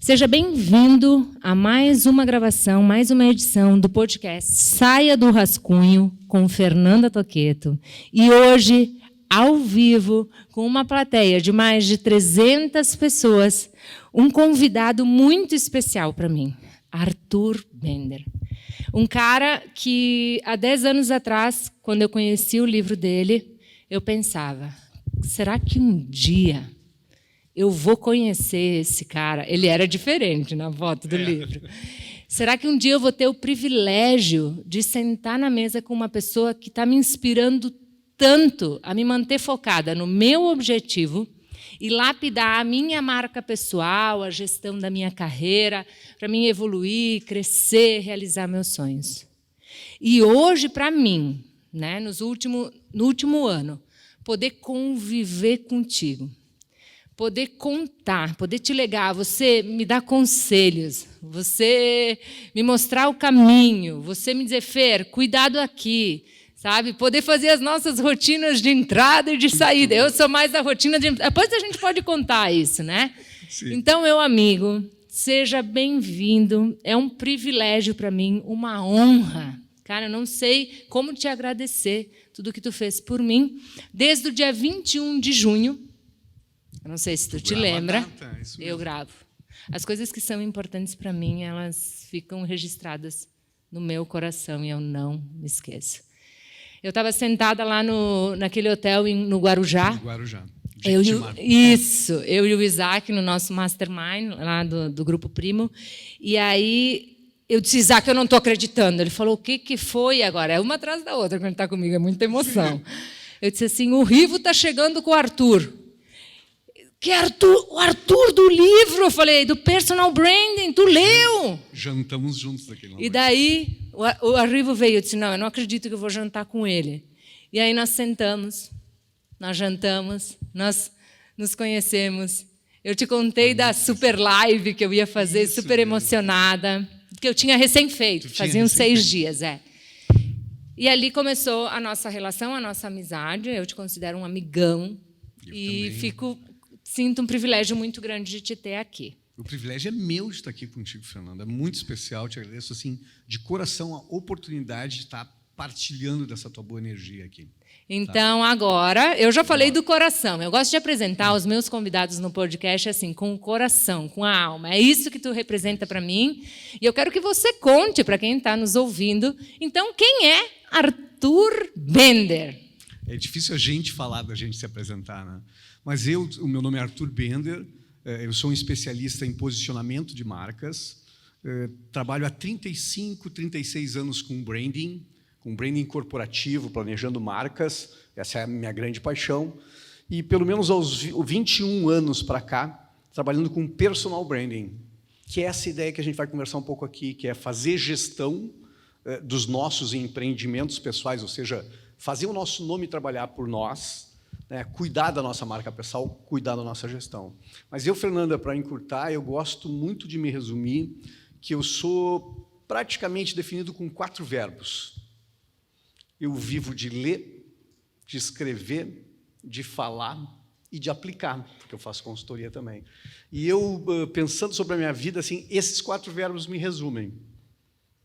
Seja bem-vindo a mais uma gravação, mais uma edição do podcast Saia do Rascunho com Fernanda Toqueto. E hoje, ao vivo, com uma plateia de mais de 300 pessoas, um convidado muito especial para mim, Arthur Bender. Um cara que, há 10 anos atrás, quando eu conheci o livro dele, eu pensava, será que um dia eu vou conhecer esse cara? Ele era diferente na foto do livro. Será que um dia eu vou ter o privilégio de sentar na mesa com uma pessoa que está me inspirando tanto a me manter focada no meu objetivo e lapidar a minha marca pessoal, a gestão da minha carreira, para mim evoluir, crescer, realizar meus sonhos? E hoje, para mim, né, no último ano, poder conviver contigo, poder contar, poder te legar, você me dar conselhos, você me mostrar o caminho, você me dizer, Fer, cuidado aqui, sabe? Poder fazer as nossas rotinas de entrada e de saída. Eu sou mais da rotina de... Depois a gente pode contar isso, né? Sim. Então, meu amigo, seja bem-vindo. É um privilégio para mim, uma honra. Cara, eu não sei como te agradecer tudo que tu fez por mim. Desde o dia 21 de junho, eu não sei se tu te lembra, eu gravo. As coisas que são importantes para mim, elas ficam registradas no meu coração e eu não me esqueço. Eu estava sentada lá naquele hotel no Guarujá. No Guarujá. Eu e o Isaac, no nosso mastermind, lá do Grupo Primo. E aí eu disse, Isaac, eu não estou acreditando. Ele falou, o que foi agora? É uma atrás da outra quando ele está comigo, é muita emoção. Eu disse assim, o Rivo está chegando com o Arthur. Que Arthur, o Arthur do livro, eu falei, do personal branding, tu leu? Jantamos juntos daquele momento. E daí o Arrivo veio, eu disse, não, eu não acredito que eu vou jantar com ele. E aí nós sentamos, nós jantamos, nós nos conhecemos. Eu te contei da super live que eu ia fazer, isso, super emocionada, que eu tinha recém-feito, fazia uns 6 dias. E ali começou a nossa relação, a nossa amizade, eu te considero um amigão. E sinto um privilégio muito grande de te ter aqui. O privilégio é meu de estar aqui contigo, Fernanda. É muito especial. Te agradeço assim, de coração a oportunidade de estar partilhando dessa tua boa energia aqui. Então, agora, eu já falei do coração. Eu gosto de apresentar os meus convidados no podcast assim, com o coração, com a alma. É isso que tu representa para mim. E eu quero que você conte para quem está nos ouvindo. Então, quem é Arthur Bender? É difícil a gente falar da gente se apresentar, né? Mas o meu nome é Arthur Bender, eu sou um especialista em posicionamento de marcas, trabalho há 35, 36 anos com branding corporativo, planejando marcas, essa é a minha grande paixão, e pelo menos aos 21 anos para cá, trabalhando com personal branding, que é essa ideia que a gente vai conversar um pouco aqui, que é fazer gestão dos nossos empreendimentos pessoais, ou seja, fazer o nosso nome trabalhar por nós, né, cuidar da nossa marca pessoal, cuidar da nossa gestão. Mas eu, Fernanda, para encurtar, eu gosto muito de me resumir que eu sou praticamente definido com 4 verbos. Eu vivo de ler, de escrever, de falar e de aplicar, porque eu faço consultoria também. E eu, pensando sobre a minha vida, assim, esses 4 verbos me resumem.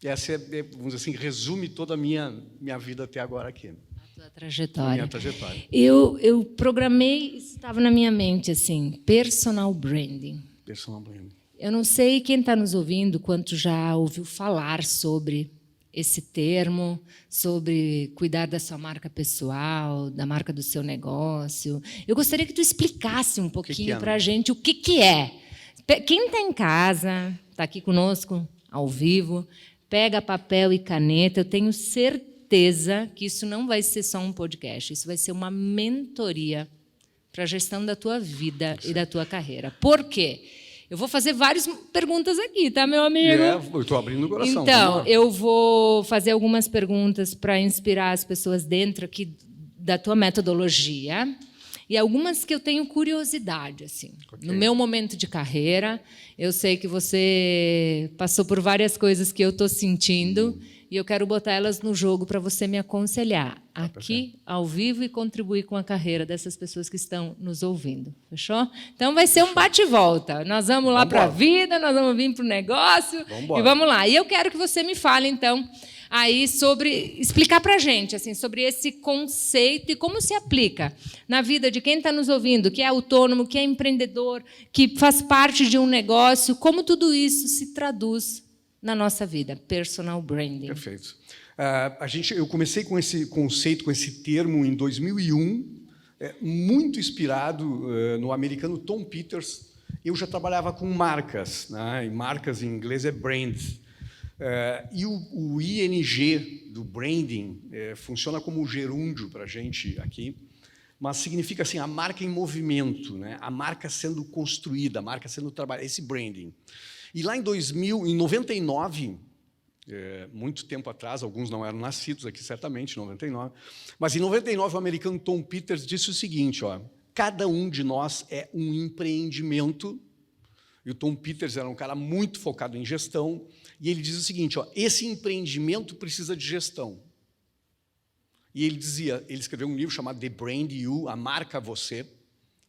Essa vamos dizer assim, resume toda a minha vida até agora aqui. Trajetória. Minha trajetória. Eu programei, estava na minha mente assim, personal branding. Personal branding. Eu não sei quem está nos ouvindo quanto já ouviu falar sobre esse termo, sobre cuidar da sua marca pessoal, da marca do seu negócio. Eu gostaria que tu explicasse um pouquinho para a gente o que é. Quem está em casa, está aqui conosco, ao vivo, pega papel e caneta, eu tenho certeza que isso não vai ser só um podcast, isso vai ser uma mentoria para a gestão da tua vida e da tua carreira. Por quê? Eu vou fazer várias perguntas aqui, tá, meu amigo? Eu estou abrindo o coração. Então, eu vou fazer algumas perguntas para inspirar as pessoas dentro aqui da tua metodologia e algumas que eu tenho curiosidade, assim. Okay. No meu momento de carreira, eu sei que você passou por várias coisas que eu estou sentindo e eu quero botar elas no jogo para você me aconselhar aqui, ao vivo, e contribuir com a carreira dessas pessoas que estão nos ouvindo. Fechou? Então, vai ser um bate-volta. Nós vamos lá para a vida, nós vamos vir para o negócio, e vamos lá. E eu quero que você me fale, então, aí explicar para a gente assim, sobre esse conceito e como se aplica na vida de quem está nos ouvindo, que é autônomo, que é empreendedor, que faz parte de um negócio, como tudo isso se traduz na nossa vida, personal branding. Perfeito. Eu comecei com esse conceito, com esse termo, em 2001, muito inspirado no americano Tom Peters. Eu já trabalhava com marcas, né? E marcas em inglês é brand. E o ING do branding funciona como gerúndio para a gente aqui, mas significa assim, a marca em movimento, né? A marca sendo construída, a marca sendo trabalhada, esse branding. E lá em 99, muito tempo atrás, alguns não eram nascidos aqui certamente, em 99, mas em 99 o americano Tom Peters disse o seguinte, ó, cada um de nós é um empreendimento. E o Tom Peters era um cara muito focado em gestão, e ele diz o seguinte, ó, esse empreendimento precisa de gestão. E ele escreveu um livro chamado The Brand You, A Marca Você,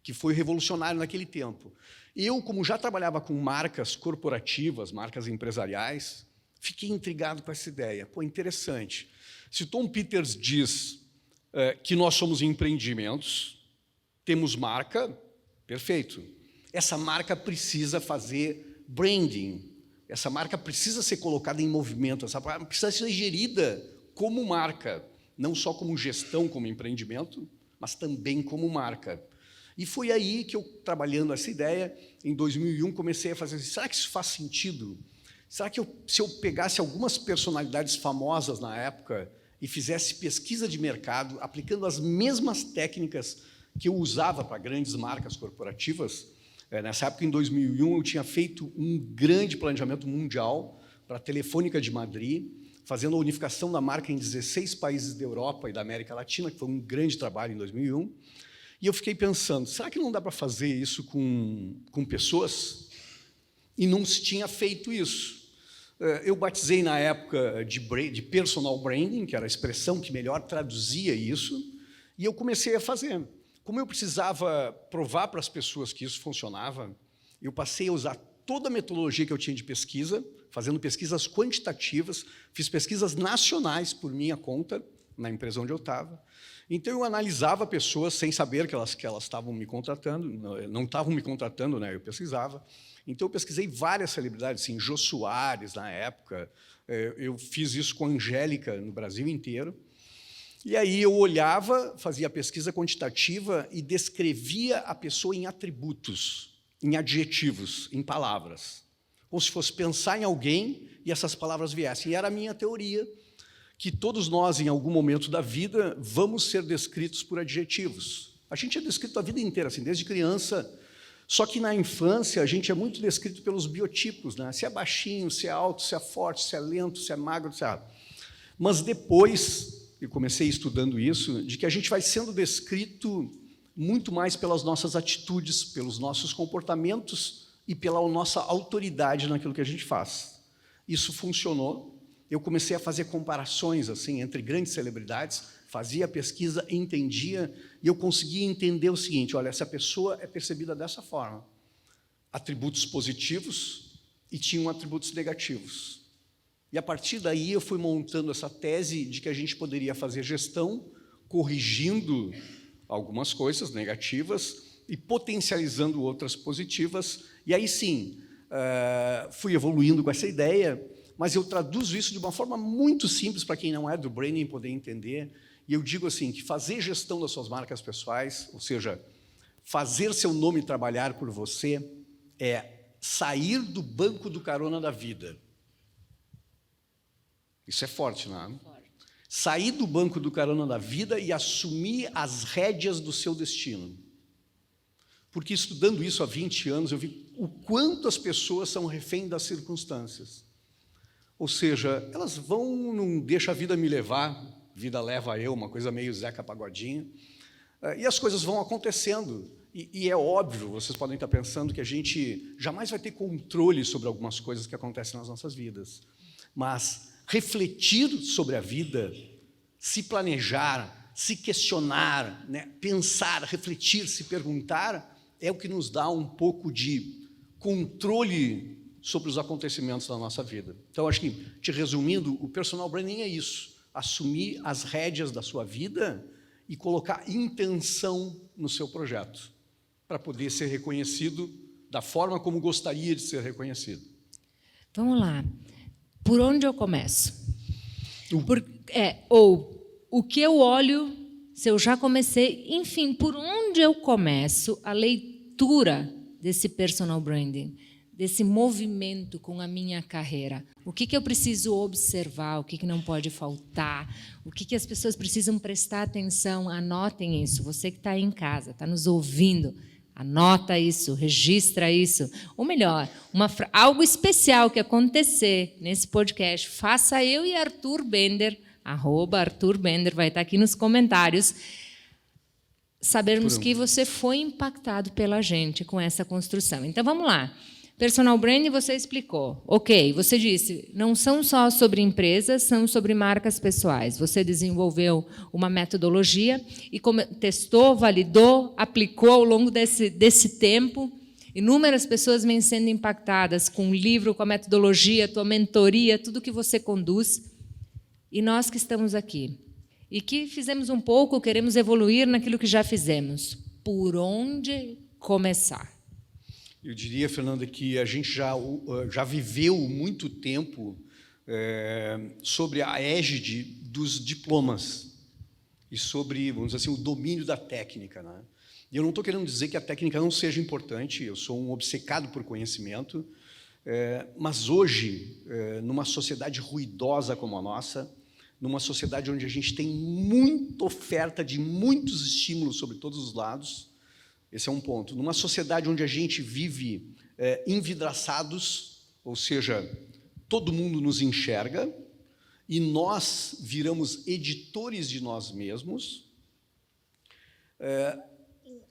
que foi revolucionário naquele tempo. Eu, como já trabalhava com marcas corporativas, marcas empresariais, fiquei intrigado com essa ideia. Pô, interessante. Se o Tom Peters diz que nós somos empreendimentos, temos marca, perfeito. Essa marca precisa fazer branding, essa marca precisa ser colocada em movimento, essa marca precisa ser gerida como marca, não só como gestão, como empreendimento, mas também como marca. E foi aí que eu, trabalhando essa ideia, em 2001, comecei a fazer assim, será que isso faz sentido? Será que se eu pegasse algumas personalidades famosas na época e fizesse pesquisa de mercado, aplicando as mesmas técnicas que eu usava para grandes marcas corporativas, nessa época, em 2001, eu tinha feito um grande planejamento mundial para a Telefônica de Madrid, fazendo a unificação da marca em 16 países da Europa e da América Latina, que foi um grande trabalho em 2001. E eu fiquei pensando, será que não dá para fazer isso com pessoas? E não se tinha feito isso. Eu batizei na época de personal branding, que era a expressão que melhor traduzia isso, e eu comecei a fazer. Como eu precisava provar para as pessoas que isso funcionava, eu passei a usar toda a metodologia que eu tinha de pesquisa, fazendo pesquisas quantitativas, fiz pesquisas nacionais por minha conta, na empresa onde eu estava. Então, eu analisava pessoas sem saber que elas estavam me contratando, não estavam me contratando, né? Eu pesquisava. Então, eu pesquisei várias celebridades, assim, Jô Soares, na época. Eu fiz isso com a Angélica no Brasil inteiro. E aí eu olhava, fazia pesquisa quantitativa e descrevia a pessoa em atributos, em adjetivos, em palavras. Como se fosse pensar em alguém e essas palavras viessem. E era a minha teoria, que todos nós, em algum momento da vida, vamos ser descritos por adjetivos. A gente é descrito a vida inteira, assim, desde criança. Só que na infância a gente é muito descrito pelos biotipos, né? Se é baixinho, se é alto, se é forte, se é lento, se é magro, se é... Mas depois, eu comecei estudando isso, de que a gente vai sendo descrito muito mais pelas nossas atitudes, pelos nossos comportamentos e pela nossa autoridade naquilo que a gente faz. Isso funcionou. Eu comecei a fazer comparações assim entre grandes celebridades, fazia a pesquisa, entendia, e eu conseguia entender o seguinte, olha, essa pessoa é percebida dessa forma. Atributos positivos e tinham atributos negativos. E, a partir daí, eu fui montando essa tese de que a gente poderia fazer gestão, corrigindo algumas coisas negativas e potencializando outras positivas. E aí, sim, fui evoluindo com essa ideia, mas eu traduzo isso de uma forma muito simples para quem não é do branding poder entender. E eu digo assim, que fazer gestão das suas marcas pessoais, ou seja, fazer seu nome trabalhar por você, é sair do banco do carona da vida. Isso é forte, não é? Sair do banco do carona da vida e assumir as rédeas do seu destino. Porque estudando isso há 20 anos, eu vi o quanto as pessoas são refém das circunstâncias. Ou seja, elas vão, não deixa a vida me levar, vida leva eu, uma coisa meio Zeca Pagodinho, e as coisas vão acontecendo. E é óbvio, vocês podem estar pensando que a gente jamais vai ter controle sobre algumas coisas que acontecem nas nossas vidas. Mas refletir sobre a vida, se planejar, se questionar, né? Pensar, refletir, se perguntar, é o que nos dá um pouco de controle sobre os acontecimentos da nossa vida. Então, acho que, te resumindo, o personal branding é isso: assumir as rédeas da sua vida e colocar intenção no seu projeto, para poder ser reconhecido da forma como gostaria de ser reconhecido. Vamos lá. Por onde eu começo? O que eu olho, se eu já comecei, enfim, por onde eu começo a leitura desse personal branding, desse movimento com a minha carreira? O que eu preciso observar, o que não pode faltar, o que as pessoas precisam prestar atenção? Anotem isso. Você que está aí em casa, está nos ouvindo, anota isso, registra isso. Ou melhor, algo especial que acontecer nesse podcast, faça eu e Arthur Bender, @Arthur Bender, vai estar aqui nos comentários, sabermos que você foi impactado pela gente com essa construção. Então, vamos lá. Personal branding, você explicou. Ok, você disse, não são só sobre empresas, são sobre marcas pessoais. Você desenvolveu uma metodologia e testou, validou, aplicou ao longo desse tempo. Inúmeras pessoas vêm sendo impactadas com o livro, com a metodologia, tua mentoria, tudo que você conduz. E nós que estamos aqui, e que fizemos um pouco, queremos evoluir naquilo que já fizemos. Por onde começar? Eu diria, Fernanda, que a gente já viveu muito tempo sobre a égide dos diplomas e sobre, vamos dizer assim, o domínio da técnica, né? E eu não estou querendo dizer que a técnica não seja importante, eu sou um obcecado por conhecimento, mas hoje, numa sociedade ruidosa como a nossa, numa sociedade onde a gente tem muita oferta de muitos estímulos sobre todos os lados, esse é um ponto. Numa sociedade onde a gente vive envidraçados, ou seja, todo mundo nos enxerga, e nós viramos editores de nós mesmos,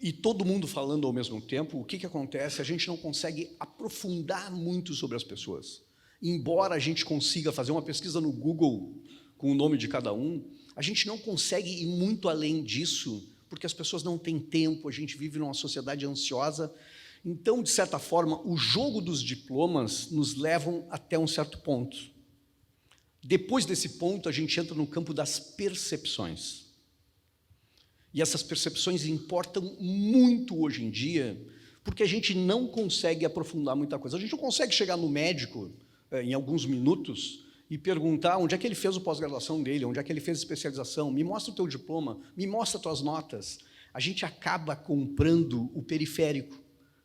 e todo mundo falando ao mesmo tempo, o que acontece? A gente não consegue aprofundar muito sobre as pessoas. Embora a gente consiga fazer uma pesquisa no Google com o nome de cada um, a gente não consegue ir muito além disso, porque as pessoas não têm tempo, a gente vive numa sociedade ansiosa. Então, de certa forma, o jogo dos diplomas nos levam até um certo ponto. Depois desse ponto, a gente entra no campo das percepções. E essas percepções importam muito hoje em dia, porque a gente não consegue aprofundar muita coisa. A gente não consegue chegar no médico em alguns minutos e perguntar onde é que ele fez a pós-graduação dele, onde é que ele fez a especialização, me mostra o teu diploma, me mostra as tuas notas. A gente acaba comprando o periférico,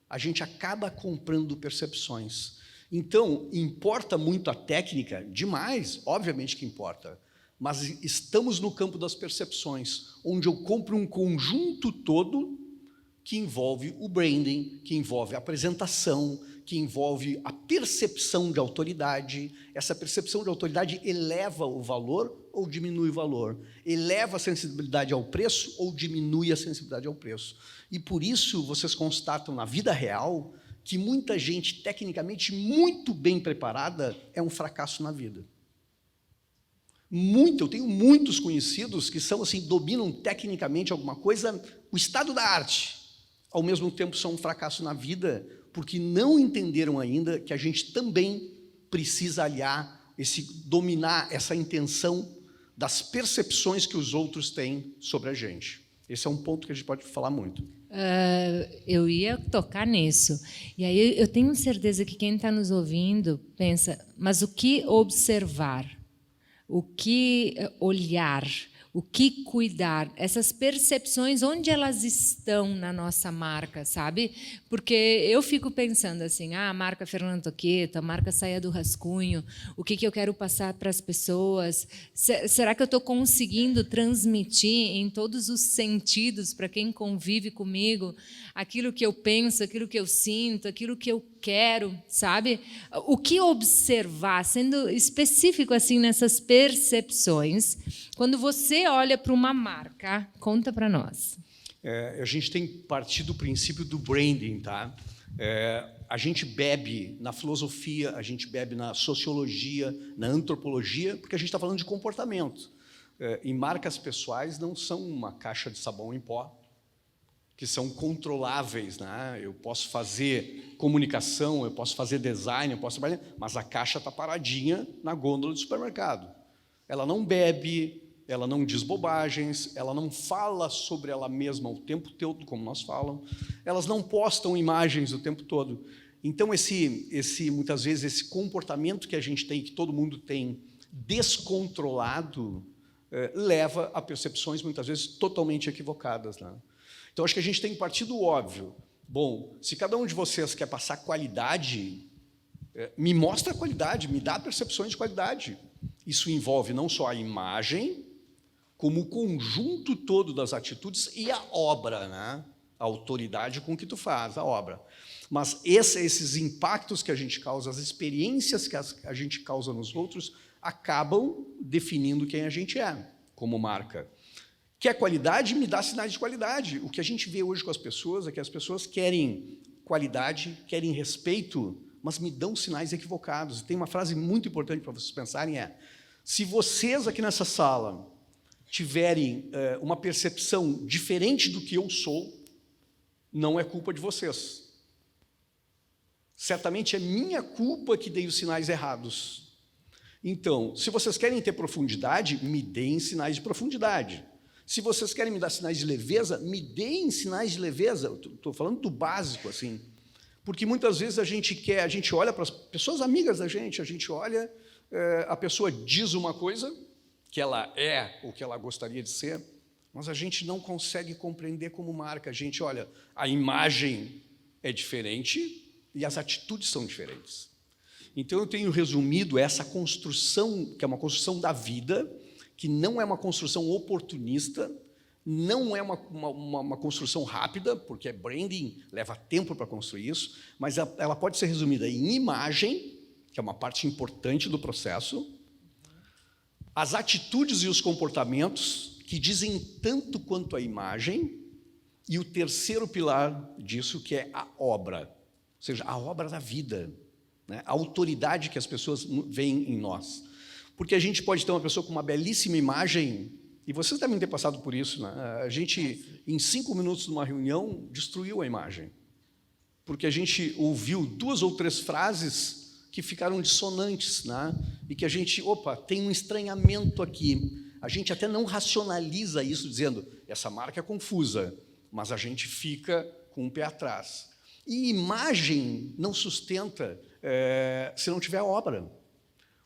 a gente acaba comprando percepções. Então, importa muito a técnica? Demais, obviamente que importa, mas estamos no campo das percepções, onde eu compro um conjunto todo que envolve o branding, que envolve a apresentação, que envolve a percepção de autoridade. Essa percepção de autoridade eleva o valor ou diminui o valor? Eleva a sensibilidade ao preço ou diminui a sensibilidade ao preço? E por isso vocês constatam na vida real que muita gente tecnicamente muito bem preparada é um fracasso na vida. Eu tenho muitos conhecidos que são assim, dominam tecnicamente alguma coisa, o estado da arte, ao mesmo tempo são um fracasso na vida, porque não entenderam ainda que a gente também precisa aliar, dominar essa intenção das percepções que os outros têm sobre a gente. Esse é um ponto que a gente pode falar muito. Eu ia tocar nisso. E aí eu tenho certeza que quem está nos ouvindo pensa, mas o que observar? O que olhar? O que cuidar? Essas percepções, onde elas estão na nossa marca, sabe? Porque eu fico pensando assim, a marca Fernanda Toccheto, a marca Saia do Rascunho, o que eu quero passar para as pessoas? Será que eu estou conseguindo transmitir em todos os sentidos para quem convive comigo aquilo que eu penso, aquilo que eu sinto, aquilo que eu quero, sabe? O que observar, sendo específico assim nessas percepções, quando você olha para uma marca, conta para nós. A gente tem partido do princípio do branding, tá? A gente bebe na filosofia, a gente bebe na sociologia, na antropologia, porque a gente está falando de comportamento. E marcas pessoais não são uma caixa de sabão em pó, que são controláveis, né? Eu posso fazer comunicação, eu posso fazer design, eu posso trabalhar, mas a caixa está paradinha na gôndola do supermercado. Ela não bebe, ela não diz bobagens, ela não fala sobre ela mesma o tempo todo, como nós falamos, elas não postam imagens o tempo todo. Então, muitas vezes, esse comportamento que a gente tem, que todo mundo tem, descontrolado, leva a percepções, muitas vezes, totalmente equivocadas, né? Então, acho que a gente tem que partir do óbvio. Bom, se cada um de vocês quer passar qualidade, me mostra a qualidade, me dá percepções de qualidade. Isso envolve não só a imagem, como o conjunto todo das atitudes e a obra, né? A autoridade com que tu faz, a obra. Mas esses impactos que a gente causa, as experiências que a gente causa nos outros, acabam definindo quem a gente é, como marca. Quer qualidade? Me dá sinais de qualidade. O que a gente vê hoje com as pessoas é que as pessoas querem qualidade, querem respeito, mas me dão sinais equivocados. Tem uma frase muito importante para vocês pensarem, se vocês aqui nessa sala tiverem uma percepção diferente do que eu sou, não é culpa de vocês. Certamente é minha culpa que dei os sinais errados. Então, se vocês querem ter profundidade, me deem sinais de profundidade. Se vocês querem me dar sinais de leveza, me deem sinais de leveza. Estou falando do básico, assim. Porque muitas vezes a gente olha para as pessoas amigas da gente, a gente olha, a pessoa diz uma coisa, que ela é o que ela gostaria de ser, mas a gente não consegue compreender como marca. A gente olha, a imagem é diferente e as atitudes são diferentes. Então, eu tenho resumido essa construção, que é uma construção da vida, que não é uma construção oportunista, não é uma construção rápida, porque branding leva tempo para construir isso, mas ela pode ser resumida em imagem, que é uma parte importante do processo, as atitudes e os comportamentos, que dizem tanto quanto a imagem, e o terceiro pilar disso, que é a obra, ou seja, a obra da vida, né? A autoridade que as pessoas veem em nós. Porque a gente pode ter uma pessoa com uma belíssima imagem, e vocês devem ter passado por isso, né? A gente, em 5 minutos de uma reunião, destruiu a imagem. Porque a gente ouviu 2 ou 3 frases que ficaram dissonantes, né? E que a gente, tem um estranhamento aqui. A gente até não racionaliza isso, dizendo, essa marca é confusa, mas a gente fica com um pé atrás. E imagem não sustenta se não tiver obra.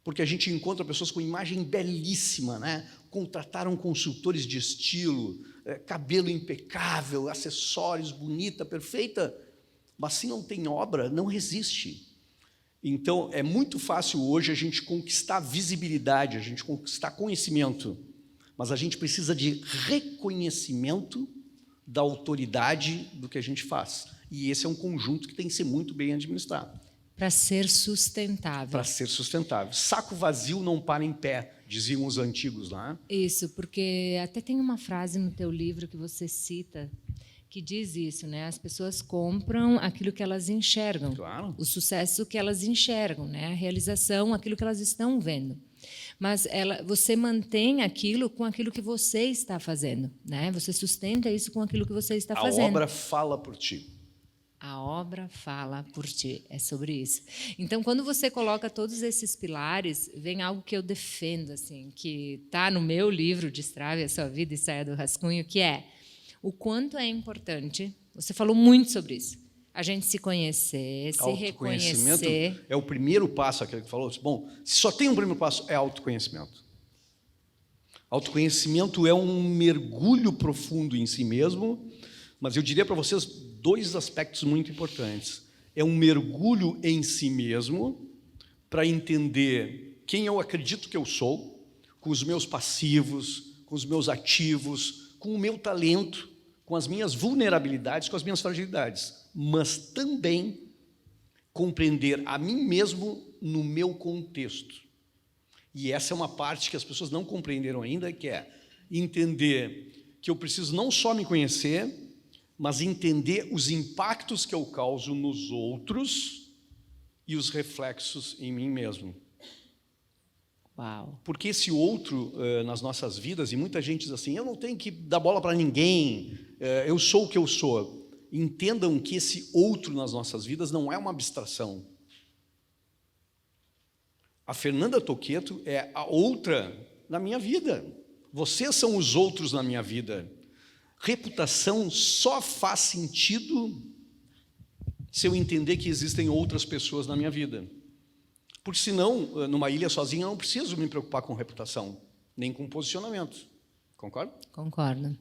Porque a gente encontra pessoas com imagem belíssima, né? Contrataram consultores de estilo, cabelo impecável, acessórios, bonita, perfeita, mas se não tem obra, não resiste. Então, é muito fácil hoje a gente conquistar visibilidade, a gente conquistar conhecimento, mas a gente precisa de reconhecimento da autoridade do que a gente faz. E esse é um conjunto que tem que ser muito bem administrado. Para ser sustentável. Para ser sustentável. Saco vazio não para em pé, diziam os antigos lá. Isso, porque até tem uma frase no teu livro que você cita, que diz isso, né? As pessoas compram aquilo que elas enxergam. Claro. O sucesso que elas enxergam, né? A realização, aquilo que elas estão vendo. Mas você mantém aquilo com aquilo que você está fazendo, né? Você sustenta isso com aquilo que você está fazendo. A obra fala por ti. A obra fala por ti, é sobre isso. Então, quando você coloca todos esses pilares, vem algo que eu defendo, assim, que está no meu livro Destrave a Sua Vida e Saia do Rascunho, que é o quanto é importante, você falou muito sobre isso, a gente se conhecer, se reconhecer. É o primeiro passo, aquele que falou, bom, se só tem um primeiro passo, é autoconhecimento. Autoconhecimento é um mergulho profundo em si mesmo, mas eu diria para vocês 2 aspectos muito importantes. É um mergulho em si mesmo, para entender quem eu acredito que eu sou, com os meus passivos, com os meus ativos, com o meu talento, com as minhas vulnerabilidades, com as minhas fragilidades, mas também compreender a mim mesmo no meu contexto. E essa é uma parte que as pessoas não compreenderam ainda, que é entender que eu preciso não só me conhecer, mas entender os impactos que eu causo nos outros e os reflexos em mim mesmo. Uau. Porque esse outro nas nossas vidas, e muita gente diz assim, eu não tenho que dar bola para ninguém, eu sou o que eu sou. Entendam que esse outro nas nossas vidas não é uma abstração. A Fernanda Toccheto é a outra na minha vida. Vocês são os outros na minha vida. Reputação só faz sentido se eu entender que existem outras pessoas na minha vida. Porque senão, numa ilha sozinha, eu não preciso me preocupar com reputação, nem com posicionamento. Concorda? Concordo.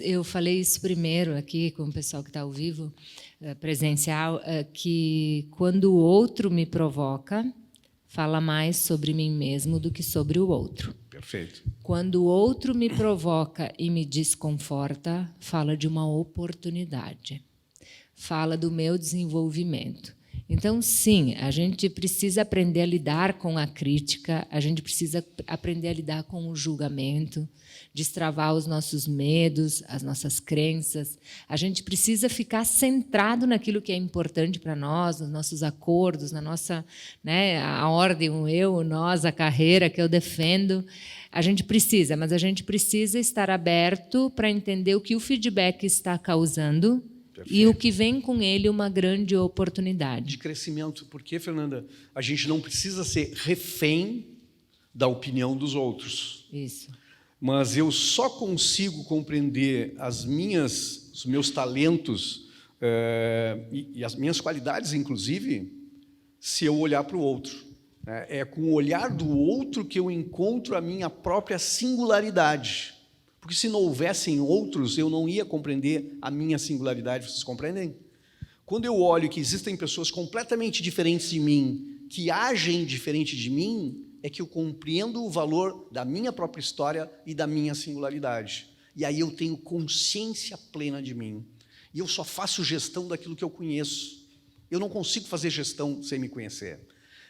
Eu falei isso primeiro aqui com o pessoal que está ao vivo, presencial, que quando o outro me provoca, fala mais sobre mim mesmo do que sobre o outro. Perfeito. Quando o outro me provoca e me desconforta, fala de uma oportunidade. Fala do meu desenvolvimento. Então, sim, a gente precisa aprender a lidar com a crítica, a gente precisa aprender a lidar com o julgamento, destravar os nossos medos, as nossas crenças. A gente precisa ficar centrado naquilo que é importante para nós, nos nossos acordos, na nossa, né, a ordem, o eu, o nós, a carreira que eu defendo. A gente precisa, mas a gente precisa estar aberto para entender o que o feedback está causando. Perfeito. E o que vem com ele uma grande oportunidade. De crescimento. Porque, Fernanda, a gente não precisa ser refém da opinião dos outros. Isso. Mas eu só consigo compreender os meus talentos e as minhas qualidades, inclusive, se eu olhar para o outro. É com o olhar do outro que eu encontro a minha própria singularidade. Porque se não houvessem outros, eu não ia compreender a minha singularidade. Vocês compreendem? Quando eu olho que existem pessoas completamente diferentes de mim, que agem diferente de mim, é que eu compreendo o valor da minha própria história e da minha singularidade. E aí eu tenho consciência plena de mim. E eu só faço gestão daquilo que eu conheço. Eu não consigo fazer gestão sem me conhecer.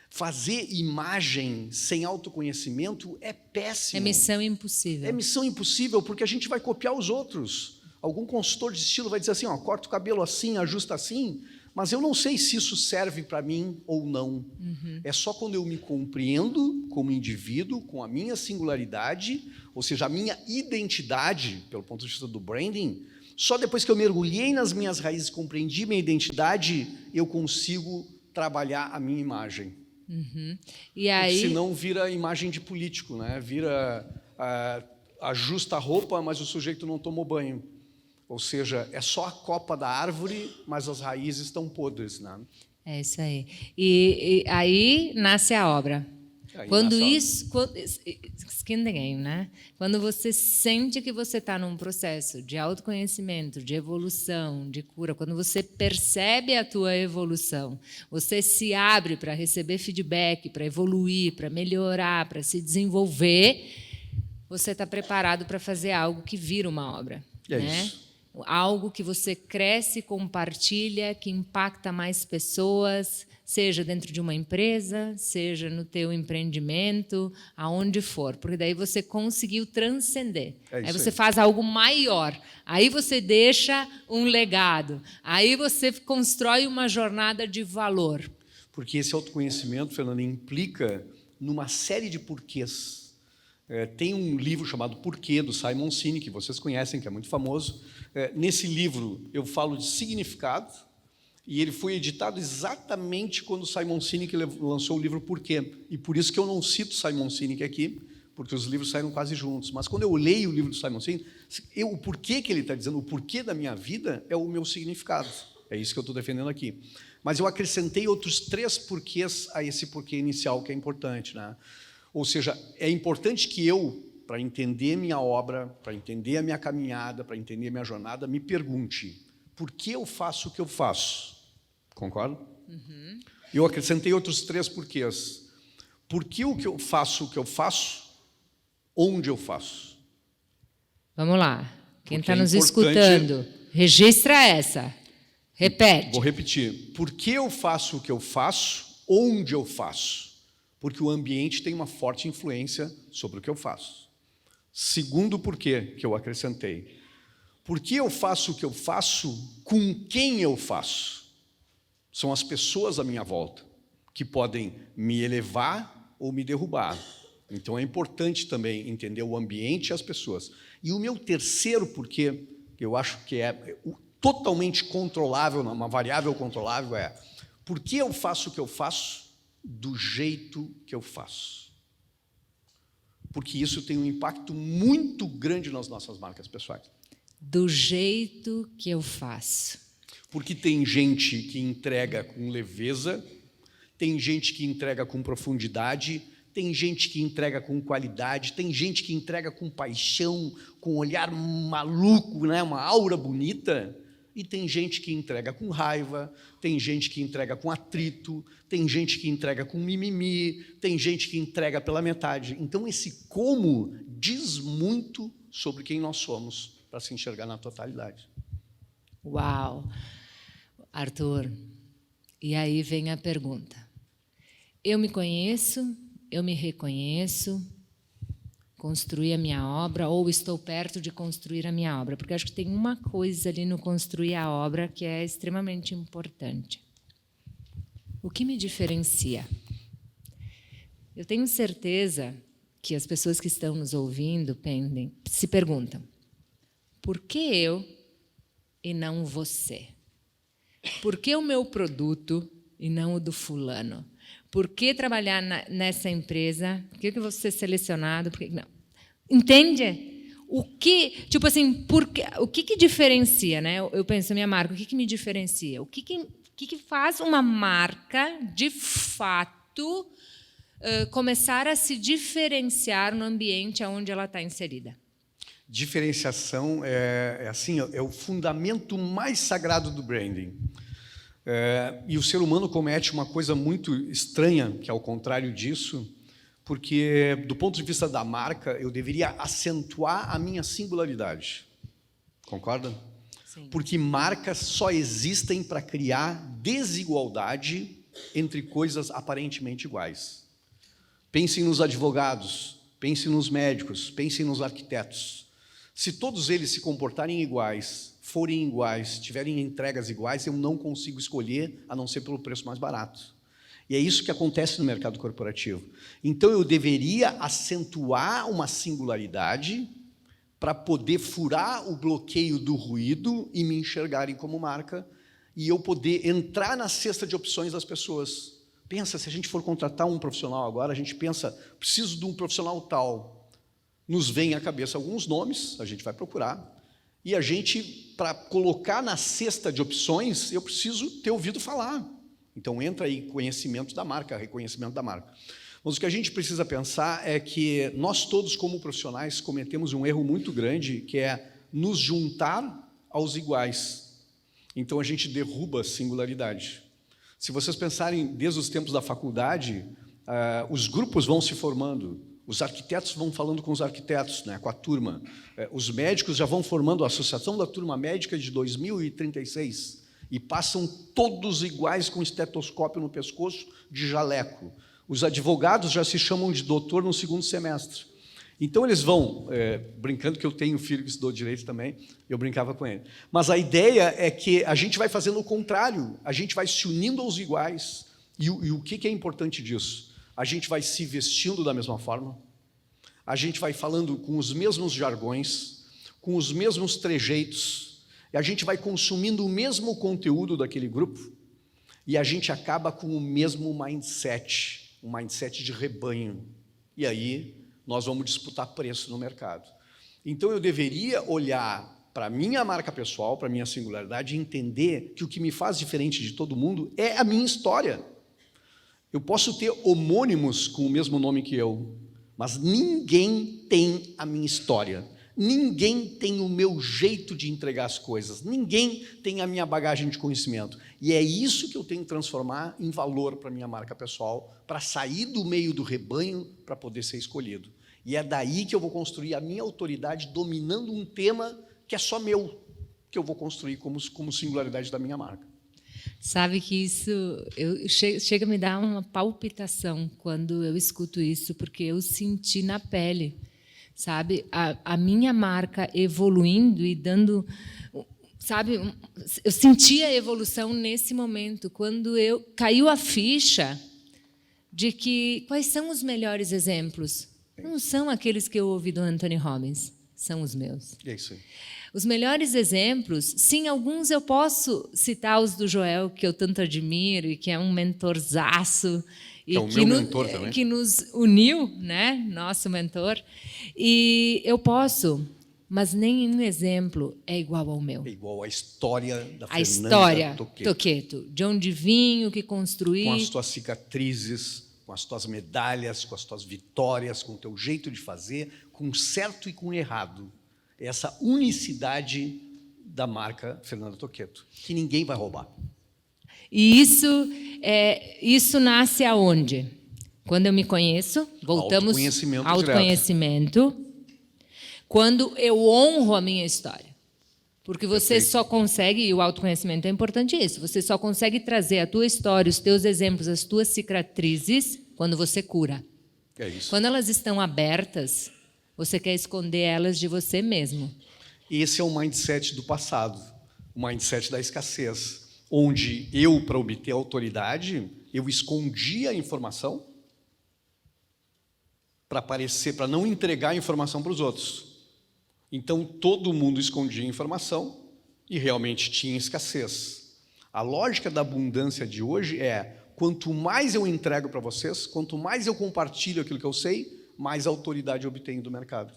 Fazer imagem sem autoconhecimento é péssimo. É missão impossível. É missão impossível, porque a gente vai copiar os outros. Algum consultor de estilo vai dizer assim, ó, corta o cabelo assim, ajusta assim, mas eu não sei se isso serve para mim ou não. Uhum. É só quando eu me compreendo como indivíduo, com a minha singularidade, ou seja, a minha identidade, pelo ponto de vista do branding, só depois que eu mergulhei nas minhas raízes, compreendi minha identidade, eu consigo trabalhar a minha imagem. Uhum. E aí... Porque senão vira imagem de político, né? Vira ajusta a roupa, mas o sujeito não tomou banho. Ou seja, é só a copa da árvore, mas as raízes estão podres, né? É isso aí. E aí nasce a obra. Quando isso, skin the game, né? Quando você sente que você está num processo de autoconhecimento, de evolução, de cura, quando você percebe a tua evolução, você se abre para receber feedback, para evoluir, para melhorar, para se desenvolver, você está preparado para fazer algo que vira uma obra. É né? Isso. Algo que você cresce, compartilha, que impacta mais pessoas, seja dentro de uma empresa, seja no teu empreendimento, aonde for, porque daí você conseguiu transcender. Aí você faz algo maior, aí você deixa um legado, aí você constrói uma jornada de valor. Porque esse autoconhecimento, Fernanda, implica numa série de porquês. Tem um livro chamado Porquê, do Simon Sinek, que vocês conhecem, que é muito famoso. Nesse livro eu falo de significado, e ele foi editado exatamente quando o Simon Sinek lançou o livro Porquê. E por isso que eu não cito Simon Sinek aqui, porque os livros saíram quase juntos. Mas quando eu leio o livro do Simon Sinek, o porquê que ele está dizendo, o porquê da minha vida é o meu significado. É isso que eu estou defendendo aqui. Mas eu acrescentei outros 3 porquês a esse porquê inicial, que é importante, né? Ou seja, é importante que eu, para entender minha obra, para entender a minha caminhada, para entender a minha jornada, me pergunte, por que eu faço o que eu faço? Concorda? Uhum. Eu acrescentei outros 3 porquês. Por que eu faço o que eu faço? Onde eu faço? Vamos lá. Quem está nos escutando, registra essa. Repete. Vou repetir. Por que eu faço o que eu faço? Onde eu faço? Porque o ambiente tem uma forte influência sobre o que eu faço. Segundo porquê que eu acrescentei. Por que eu faço o que eu faço? Com quem eu faço? São as pessoas à minha volta, que podem me elevar ou me derrubar. Então é importante também entender o ambiente e as pessoas. E o meu terceiro porquê, que eu acho que é totalmente controlável, uma variável controlável, é por que eu faço o que eu faço do jeito que eu faço? Porque isso tem um impacto muito grande nas nossas marcas pessoais. Do jeito que eu faço. Porque tem gente que entrega com leveza, tem gente que entrega com profundidade, tem gente que entrega com qualidade, tem gente que entrega com paixão, com um olhar maluco, né? Uma aura bonita, e tem gente que entrega com raiva, tem gente que entrega com atrito, tem gente que entrega com mimimi, tem gente que entrega pela metade. Então, esse como diz muito sobre quem nós somos, para se enxergar na totalidade. Uau! Arthur, e aí vem a pergunta. Eu me conheço, eu me reconheço, construí a minha obra, ou estou perto de construir a minha obra, porque acho que tem uma coisa ali no construir a obra que é extremamente importante. O que me diferencia? Eu tenho certeza que as pessoas que estão nos ouvindo se perguntam: por que eu e não você? Por que o meu produto e não o do fulano? Por que trabalhar nessa empresa? Por que eu vou ser selecionado? Por que não? Entende? O que, tipo assim, o que diferencia, né? Eu penso, minha marca, o que me diferencia? O que faz uma marca, de fato, começar a se diferenciar no ambiente onde ela está inserida? Diferenciação é o fundamento mais sagrado do branding. E o ser humano comete uma coisa muito estranha, que é ao contrário disso, porque, do ponto de vista da marca, eu deveria acentuar a minha singularidade. Concorda? Sim. Porque marcas só existem para criar desigualdade entre coisas aparentemente iguais. Pensem nos advogados, pensem nos médicos, pensem nos arquitetos. Se todos eles se comportarem iguais, forem iguais, tiverem entregas iguais, eu não consigo escolher, a não ser pelo preço mais barato. E é isso que acontece no mercado corporativo. Então, eu deveria acentuar uma singularidade para poder furar o bloqueio do ruído e me enxergarem como marca, e eu poder entrar na cesta de opções das pessoas. Pensa, se a gente for contratar um profissional agora, a gente pensa, preciso de um profissional tal. Nos vem à cabeça alguns nomes, a gente vai procurar, e a gente, para colocar na cesta de opções, eu preciso ter ouvido falar. Então, entra aí conhecimento da marca, reconhecimento da marca. Mas o que a gente precisa pensar é que nós todos, como profissionais, cometemos um erro muito grande, que é nos juntar aos iguais. Então, a gente derruba a singularidade. Se vocês pensarem desde os tempos da faculdade, os grupos vão se formando, os arquitetos vão falando com os arquitetos, né, com a turma. Os médicos já vão formando a Associação da Turma Médica de 2036 e passam todos iguais com estetoscópio no pescoço de jaleco. Os advogados já se chamam de doutor no segundo semestre. Então, eles vão, brincando que eu tenho um filho que estudou direito também, eu brincava com ele. Mas a ideia é que a gente vai fazendo o contrário, a gente vai se unindo aos iguais. E o que é importante disso? A gente vai se vestindo da mesma forma, a gente vai falando com os mesmos jargões, com os mesmos trejeitos, e a gente vai consumindo o mesmo conteúdo daquele grupo, e a gente acaba com o mesmo mindset, um mindset de rebanho. E aí nós vamos disputar preço no mercado. Então eu deveria olhar para a minha marca pessoal, para a minha singularidade, e entender que o que me faz diferente de todo mundo é a minha história. Eu posso ter homônimos com o mesmo nome que eu, mas ninguém tem a minha história, ninguém tem o meu jeito de entregar as coisas, ninguém tem a minha bagagem de conhecimento. E é isso que eu tenho que transformar em valor para a minha marca pessoal, para sair do meio do rebanho, para poder ser escolhido. E é daí que eu vou construir a minha autoridade dominando um tema que é só meu, que eu vou construir como singularidade da minha marca. Sabe que isso chega a me dar uma palpitação quando eu escuto isso, porque eu senti na pele. sabe? A minha marca evoluindo e dando... Sabe, eu senti a evolução nesse momento, quando caiu a ficha de que quais são os melhores exemplos. Não são aqueles que eu ouvi do Anthony Robbins, são os meus. É isso aí. Os melhores exemplos, sim, alguns eu posso citar os do Joel, que eu tanto admiro e que é um mentorzaço. Que é o meu mentor também. Que nos uniu, né? Nosso mentor. E eu posso, mas nenhum exemplo é igual ao meu. É igual à história da A Fernanda história, Toqueto. Toqueto, de onde vim, o que construí. Com as tuas cicatrizes, com as tuas medalhas, com as tuas vitórias, com o teu jeito de fazer, com o certo e com o errado. Essa unicidade da marca Fernanda Toqueto, que ninguém vai roubar. E isso nasce aonde? Quando eu me conheço, voltamos Autoconhecimento ao autoconhecimento, quando eu honro a minha história. Porque você só consegue, e o autoconhecimento é importante isso, você só consegue trazer a tua história, os teus exemplos, as tuas cicatrizes, quando você cura. É isso. Quando elas estão abertas, você quer esconder elas de você mesmo. Esse é o mindset do passado, o mindset da escassez, onde eu, para obter autoridade, eu escondia a informação para aparecer, para não entregar a informação para os outros. Então, todo mundo escondia a informação e realmente tinha escassez. A lógica da abundância de hoje é, quanto mais eu entrego para vocês, quanto mais eu compartilho aquilo que eu sei, mais autoridade eu obtenho do mercado.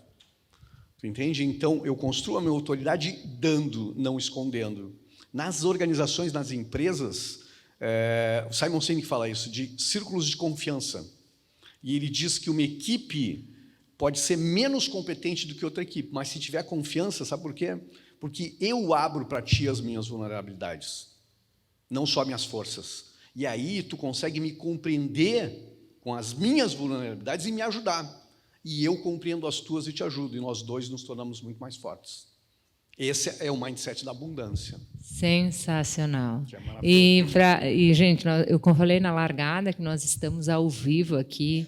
Tu entende? Então, eu construo a minha autoridade dando, não escondendo. Nas organizações, nas empresas, o Simon Sinek fala isso, de círculos de confiança. E ele diz que uma equipe pode ser menos competente do que outra equipe, mas se tiver confiança, sabe por quê? Porque eu abro para ti as minhas vulnerabilidades, não só minhas forças. E aí tu consegue me compreender com as minhas vulnerabilidades e me ajudar. E eu compreendo as tuas e te ajudo, e nós dois nos tornamos muito mais fortes. Esse é o mindset da abundância. Sensacional. É E, gente, eu falei na largada que nós estamos ao vivo aqui,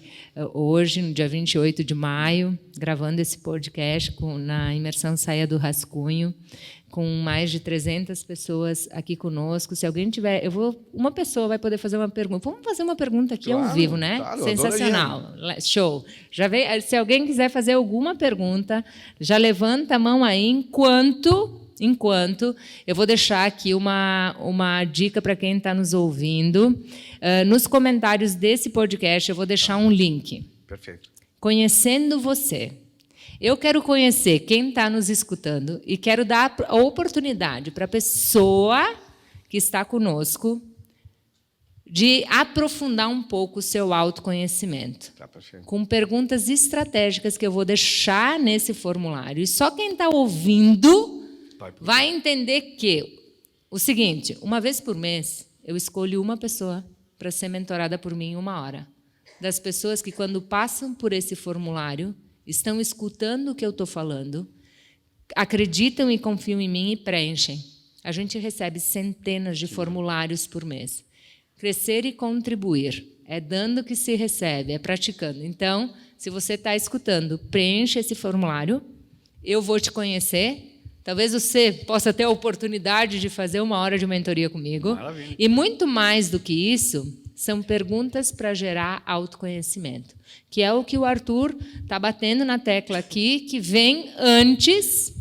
hoje, no dia 28 de maio, gravando esse podcast na imersão Saia do Rascunho, com mais de 300 pessoas aqui conosco. Se alguém tiver... uma pessoa vai poder fazer uma pergunta. Vamos fazer uma pergunta aqui ao vivo, né? Claro, sensacional. Show. Já veio, se alguém quiser fazer alguma pergunta, já levanta a mão aí enquanto eu vou deixar aqui uma dica para quem está nos ouvindo. Nos comentários desse podcast, eu vou deixar um link. Perfeito. Conhecendo você. Eu quero conhecer quem está nos escutando e quero dar a oportunidade para a pessoa que está conosco de aprofundar um pouco o seu autoconhecimento. Tá, perfeito. Com perguntas estratégicas que eu vou deixar nesse formulário. E só quem está ouvindo vai entender que o seguinte, uma vez por mês, eu escolho uma pessoa para ser mentorada por mim em 1 hora. Das pessoas que, quando passam por esse formulário, estão escutando o que eu estou falando, acreditam e confiam em mim e preenchem. A gente recebe centenas de formulários por mês. Crescer e contribuir. É dando que se recebe, é praticando. Então, se você está escutando, preencha esse formulário. Eu vou te conhecer. Talvez você possa ter a oportunidade de fazer 1 hora de mentoria comigo. Maravilha. E muito mais do que isso, são perguntas para gerar autoconhecimento, que é o que o Arthur está batendo na tecla aqui, que vem antes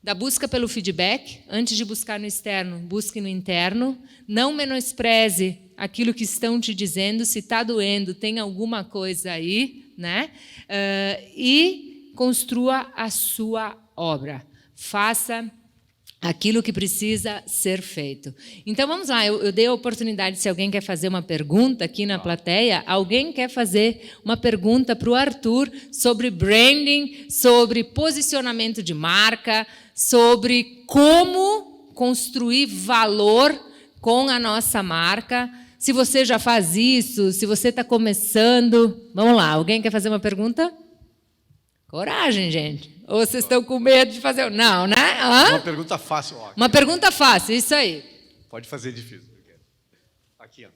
da busca pelo feedback, antes de buscar no externo, busque no interno, não menospreze aquilo que estão te dizendo, se está doendo, tem alguma coisa aí, né? E construa a sua obra. Faça aquilo que precisa ser feito. Então, vamos lá. Eu dei a oportunidade, se alguém quer fazer uma pergunta aqui na plateia, alguém quer fazer uma pergunta para o Arthur sobre branding, sobre posicionamento de marca, sobre como construir valor com a nossa marca. Se você já faz isso, se você está começando... Vamos lá. Alguém quer fazer uma pergunta? Coragem, gente. Ou vocês estão com medo de fazer... Não, né? Hã? Uma pergunta fácil. Ó, uma pergunta fácil, isso aí. Pode fazer difícil. Aqui, ó.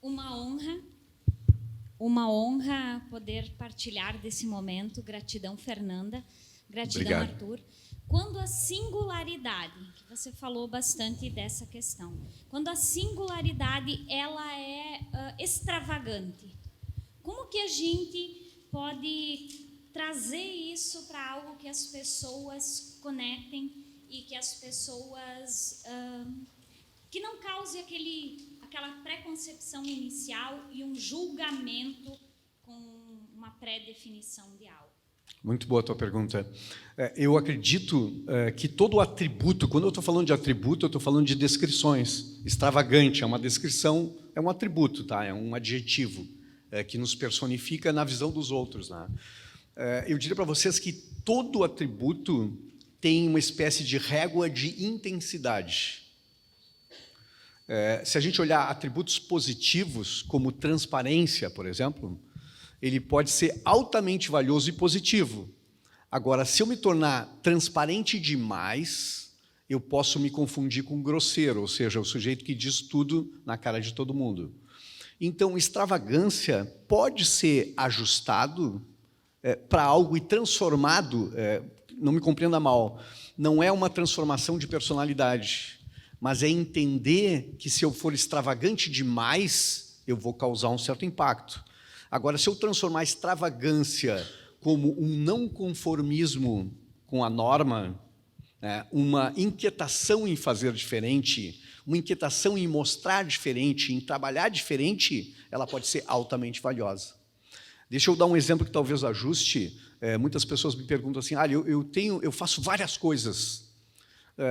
Uma honra Uma honra poder partilhar desse momento. Gratidão, Fernanda. Gratidão, Obrigado. Arthur. Quando a singularidade, que você falou bastante dessa questão, quando a singularidade ela é extravagante, como que a gente pode trazer isso para algo que as pessoas conectem e que as pessoas que não cause aquela preconcepção inicial e um julgamento com uma pré-definição de algo? Muito boa a tua pergunta. Eu acredito que todo atributo, quando eu estou falando de atributo, eu estou falando de descrições. Extravagante é uma descrição, é um atributo, tá? É um adjetivo que nos personifica na visão dos outros, né? Eu diria para vocês que todo atributo tem uma espécie de régua de intensidade. Se a gente olhar atributos positivos, como transparência, por exemplo, ele pode ser altamente valioso e positivo. Agora, se eu me tornar transparente demais, eu posso me confundir com grosseiro, ou seja, o sujeito que diz tudo na cara de todo mundo. Então, extravagância pode ser ajustado para algo e transformado, não me compreenda mal, não é uma transformação de personalidade, mas é entender que se eu for extravagante demais, eu vou causar um certo impacto. Agora, se eu transformar a extravagância como um não conformismo com a norma, uma inquietação em fazer diferente, uma inquietação em mostrar diferente, em trabalhar diferente, ela pode ser altamente valiosa. Deixa eu dar um exemplo que talvez ajuste. Muitas pessoas me perguntam assim, eu faço várias coisas,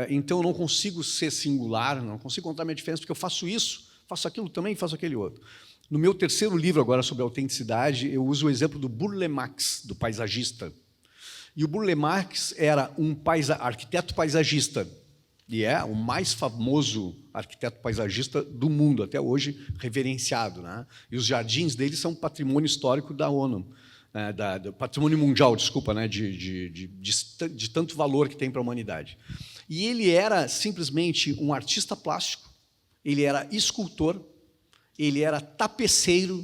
então eu não consigo ser singular, não consigo contar minha diferença, porque eu faço isso, faço aquilo também, faço aquele outro. No meu terceiro livro, agora, sobre autenticidade, eu uso o exemplo do Burle Marx, do paisagista. E o Burle Marx era um arquiteto paisagista, e é o mais famoso arquiteto paisagista do mundo, até hoje, reverenciado, né? E os jardins dele são patrimônio histórico da ONU, do patrimônio mundial, desculpa, né? de tanto valor que tem para a humanidade. E ele era simplesmente um artista plástico, ele era escultor, ele era tapeceiro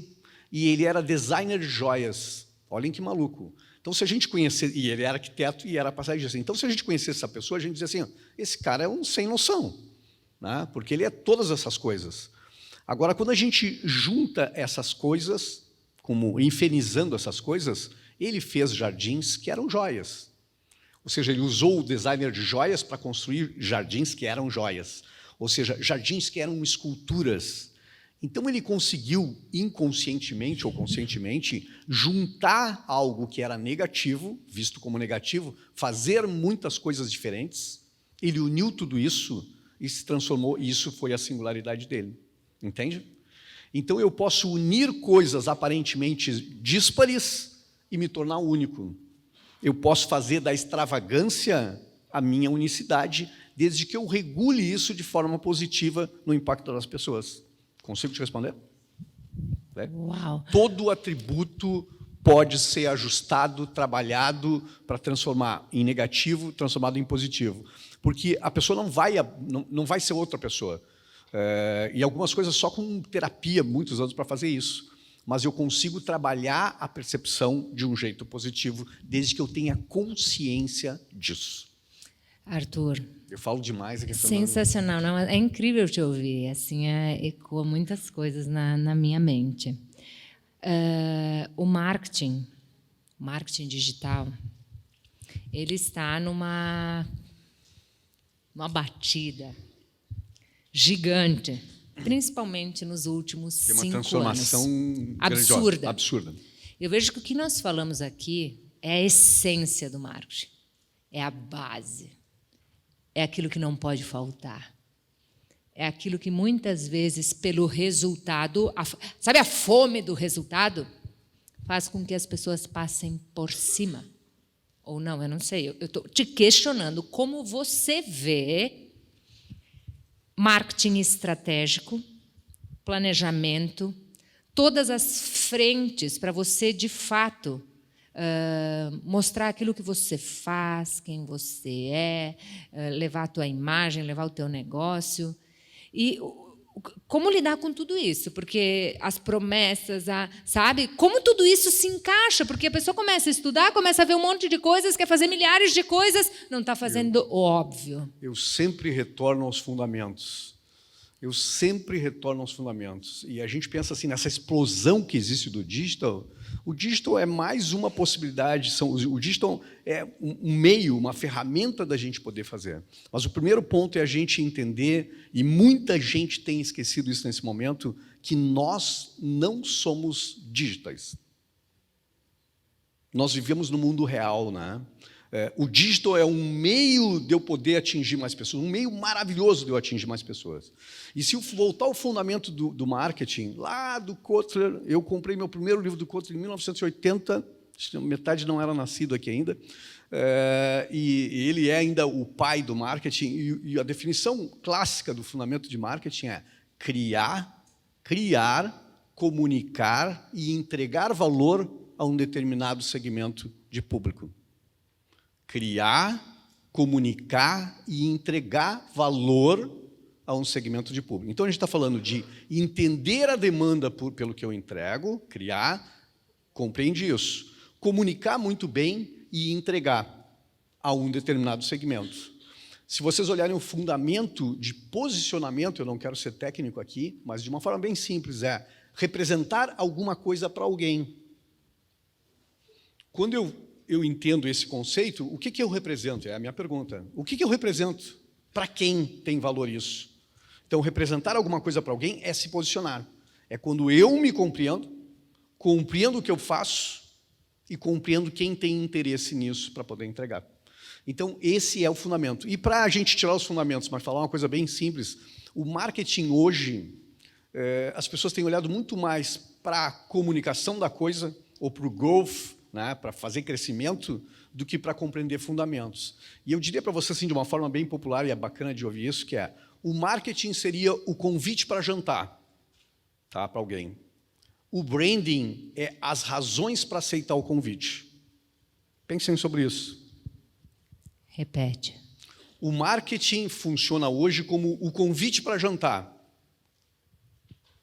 e ele era designer de joias. Olhem que maluco. Então, se a gente conhecesse... E ele era arquiteto e era paisagista. Então, se a gente conhecesse essa pessoa, a gente dizia assim, esse cara é um sem noção, né? Porque ele é todas essas coisas. Agora, quando a gente junta essas coisas, como infernizando essas coisas, ele fez jardins que eram joias. Ou seja, ele usou o designer de joias para construir jardins que eram joias. Ou seja, jardins que eram esculturas. Então, ele conseguiu, inconscientemente ou conscientemente, juntar algo que era negativo, visto como negativo, fazer muitas coisas diferentes. Ele uniu tudo isso e se transformou, e isso foi a singularidade dele. Entende? Então, eu posso unir coisas aparentemente díspares e me tornar único. Eu posso fazer da extravagância a minha unicidade, desde que eu regule isso de forma positiva no impacto das pessoas. Consigo te responder? Uau. Todo atributo pode ser ajustado, trabalhado para transformar em negativo, transformado em positivo. Porque a pessoa não vai ser outra pessoa. E algumas coisas só com terapia, muitos anos para fazer isso. Mas eu consigo trabalhar a percepção de um jeito positivo, desde que eu tenha consciência disso. Arthur, eu falo demais aqui. Sensacional, não, é incrível te ouvir, assim, ecoa muitas coisas na minha mente. O marketing digital, ele está numa batida gigante, principalmente nos últimos 5 anos. Tem uma transformação absurda. Eu vejo que o que nós falamos aqui é a essência do marketing, é a base. É aquilo que não pode faltar. É aquilo que muitas vezes, pelo resultado, sabe a fome do resultado? Faz com que as pessoas passem por cima. Ou não, eu não sei. Eu estou te questionando como você vê marketing estratégico, planejamento, todas as frentes para você, de fato, mostrar aquilo que você faz, quem você é, levar a tua imagem, levar o teu negócio. E como lidar com tudo isso? Porque as promessas, sabe? Como tudo isso se encaixa? Porque a pessoa começa a estudar, começa a ver um monte de coisas, quer fazer milhares de coisas, não está fazendo o óbvio. Eu sempre retorno aos fundamentos. Eu sempre retorno aos fundamentos. E a gente pensa assim, nessa explosão que existe do digital, o digital é mais uma possibilidade, o digital é um meio, uma ferramenta da gente poder fazer. Mas o primeiro ponto é a gente entender, e muita gente tem esquecido isso nesse momento, que nós não somos digitais. Nós vivemos no mundo real, né? O digital é um meio de eu poder atingir mais pessoas, um meio maravilhoso de eu atingir mais pessoas. E se eu voltar ao fundamento do marketing, lá do Kotler, eu comprei meu primeiro livro do Kotler em 1980, metade não era nascido aqui ainda, e ele é ainda o pai do marketing, e a definição clássica do fundamento de marketing é criar, comunicar e entregar valor a um determinado segmento de público. Criar, comunicar e entregar valor a um segmento de público. Então, a gente está falando de entender a demanda pelo que eu entrego, criar, compreende isso, comunicar muito bem e entregar a um determinado segmento. Se vocês olharem o fundamento de posicionamento, eu não quero ser técnico aqui, mas de uma forma bem simples, é representar alguma coisa para alguém. Quando eu entendo esse conceito, o que eu represento? É a minha pergunta. O que eu represento? Para quem tem valor isso? Então, representar alguma coisa para alguém é se posicionar. É quando eu me compreendo o que eu faço e compreendo quem tem interesse nisso para poder entregar. Então, esse é o fundamento. E para a gente tirar os fundamentos, mas falar uma coisa bem simples, o marketing hoje, as pessoas têm olhado muito mais para a comunicação da coisa, ou para o growth, né, para fazer crescimento, do que para compreender fundamentos. E eu diria para você, assim, de uma forma bem popular, e é bacana de ouvir isso, que é, o marketing seria o convite para jantar, tá, para alguém. O branding é as razões para aceitar o convite. Pensem sobre isso. Repete. O marketing funciona hoje como o convite para jantar.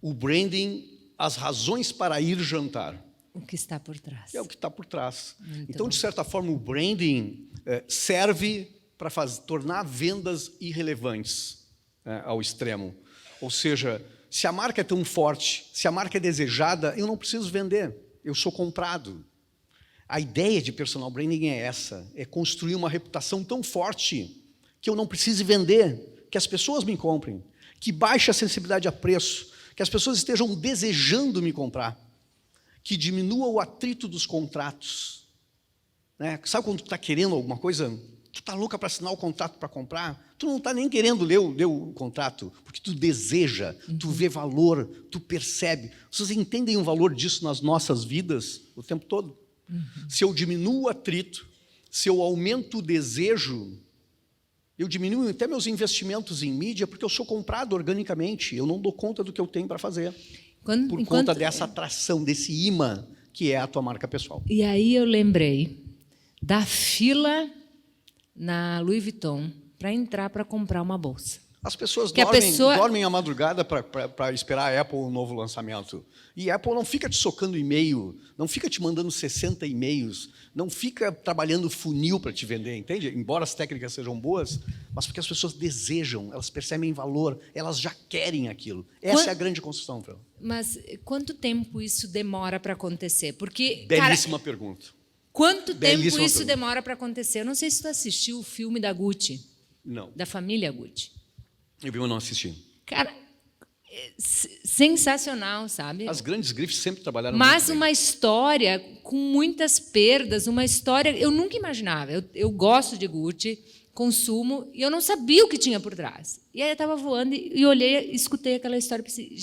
O branding, as razões para ir jantar. O que está por trás. É o que está por trás. Muito então, bom. de certa forma, o branding serve para tornar vendas irrelevantes ao extremo. Ou seja, se a marca é tão forte, se a marca é desejada, eu não preciso vender, eu sou comprado. A ideia de personal branding é essa, é construir uma reputação tão forte que eu não precise vender, que as pessoas me comprem, que baixe a sensibilidade a preço, que as pessoas estejam desejando me comprar, que diminua o atrito dos contratos. Né? Sabe quando tu está querendo alguma coisa? Tu está louca para assinar o contrato para comprar? Tu não está nem querendo ler o contrato, porque tu deseja, tu vê valor, tu percebe. Vocês entendem o valor disso nas nossas vidas o tempo todo? Se eu diminuo o atrito, se eu aumento o desejo, eu diminuo até meus investimentos em mídia, porque eu sou comprado organicamente, eu não dou conta do que eu tenho para fazer. Por conta dessa atração, desse imã que é a tua marca pessoal. E aí eu lembrei da fila na Louis Vuitton para entrar para comprar uma bolsa. As pessoas que dormem à madrugada para esperar a Apple um novo lançamento. E a Apple não fica te socando e-mail, não fica te mandando 60 e-mails, não fica trabalhando funil para te vender, entende? Embora as técnicas sejam boas, mas porque as pessoas desejam, elas percebem valor, elas já querem aquilo. Essa é a grande construção, Fran. Mas quanto tempo isso demora para acontecer? Porque, belíssima pergunta. Quanto tempo isso demora para acontecer? Eu não sei se tu assistiu o filme da Gucci. Não. Da família Gucci. Eu não assisti. Cara, sensacional, sabe? As grandes grifes sempre trabalharam mas muito bem. Uma história com muitas perdas, uma história... Eu nunca imaginava. Eu gosto de Gucci, consumo, e eu não sabia o que tinha por trás. E aí eu estava voando e olhei, escutei aquela história e pensei,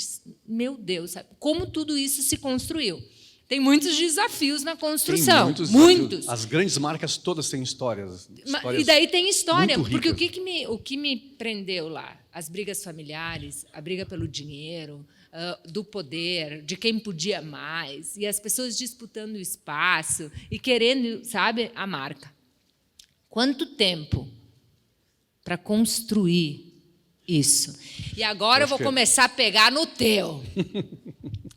meu Deus, sabe? Como tudo isso se construiu. Tem muitos desafios na construção. Tem muitos. As grandes marcas todas têm histórias E daí tem história, porque ricas. o que me prendeu lá? As brigas familiares, a briga pelo dinheiro, do poder, de quem podia mais, e as pessoas disputando o espaço e querendo, sabe, a marca. Quanto tempo para construir Isso. E agora eu vou começar a pegar no teu.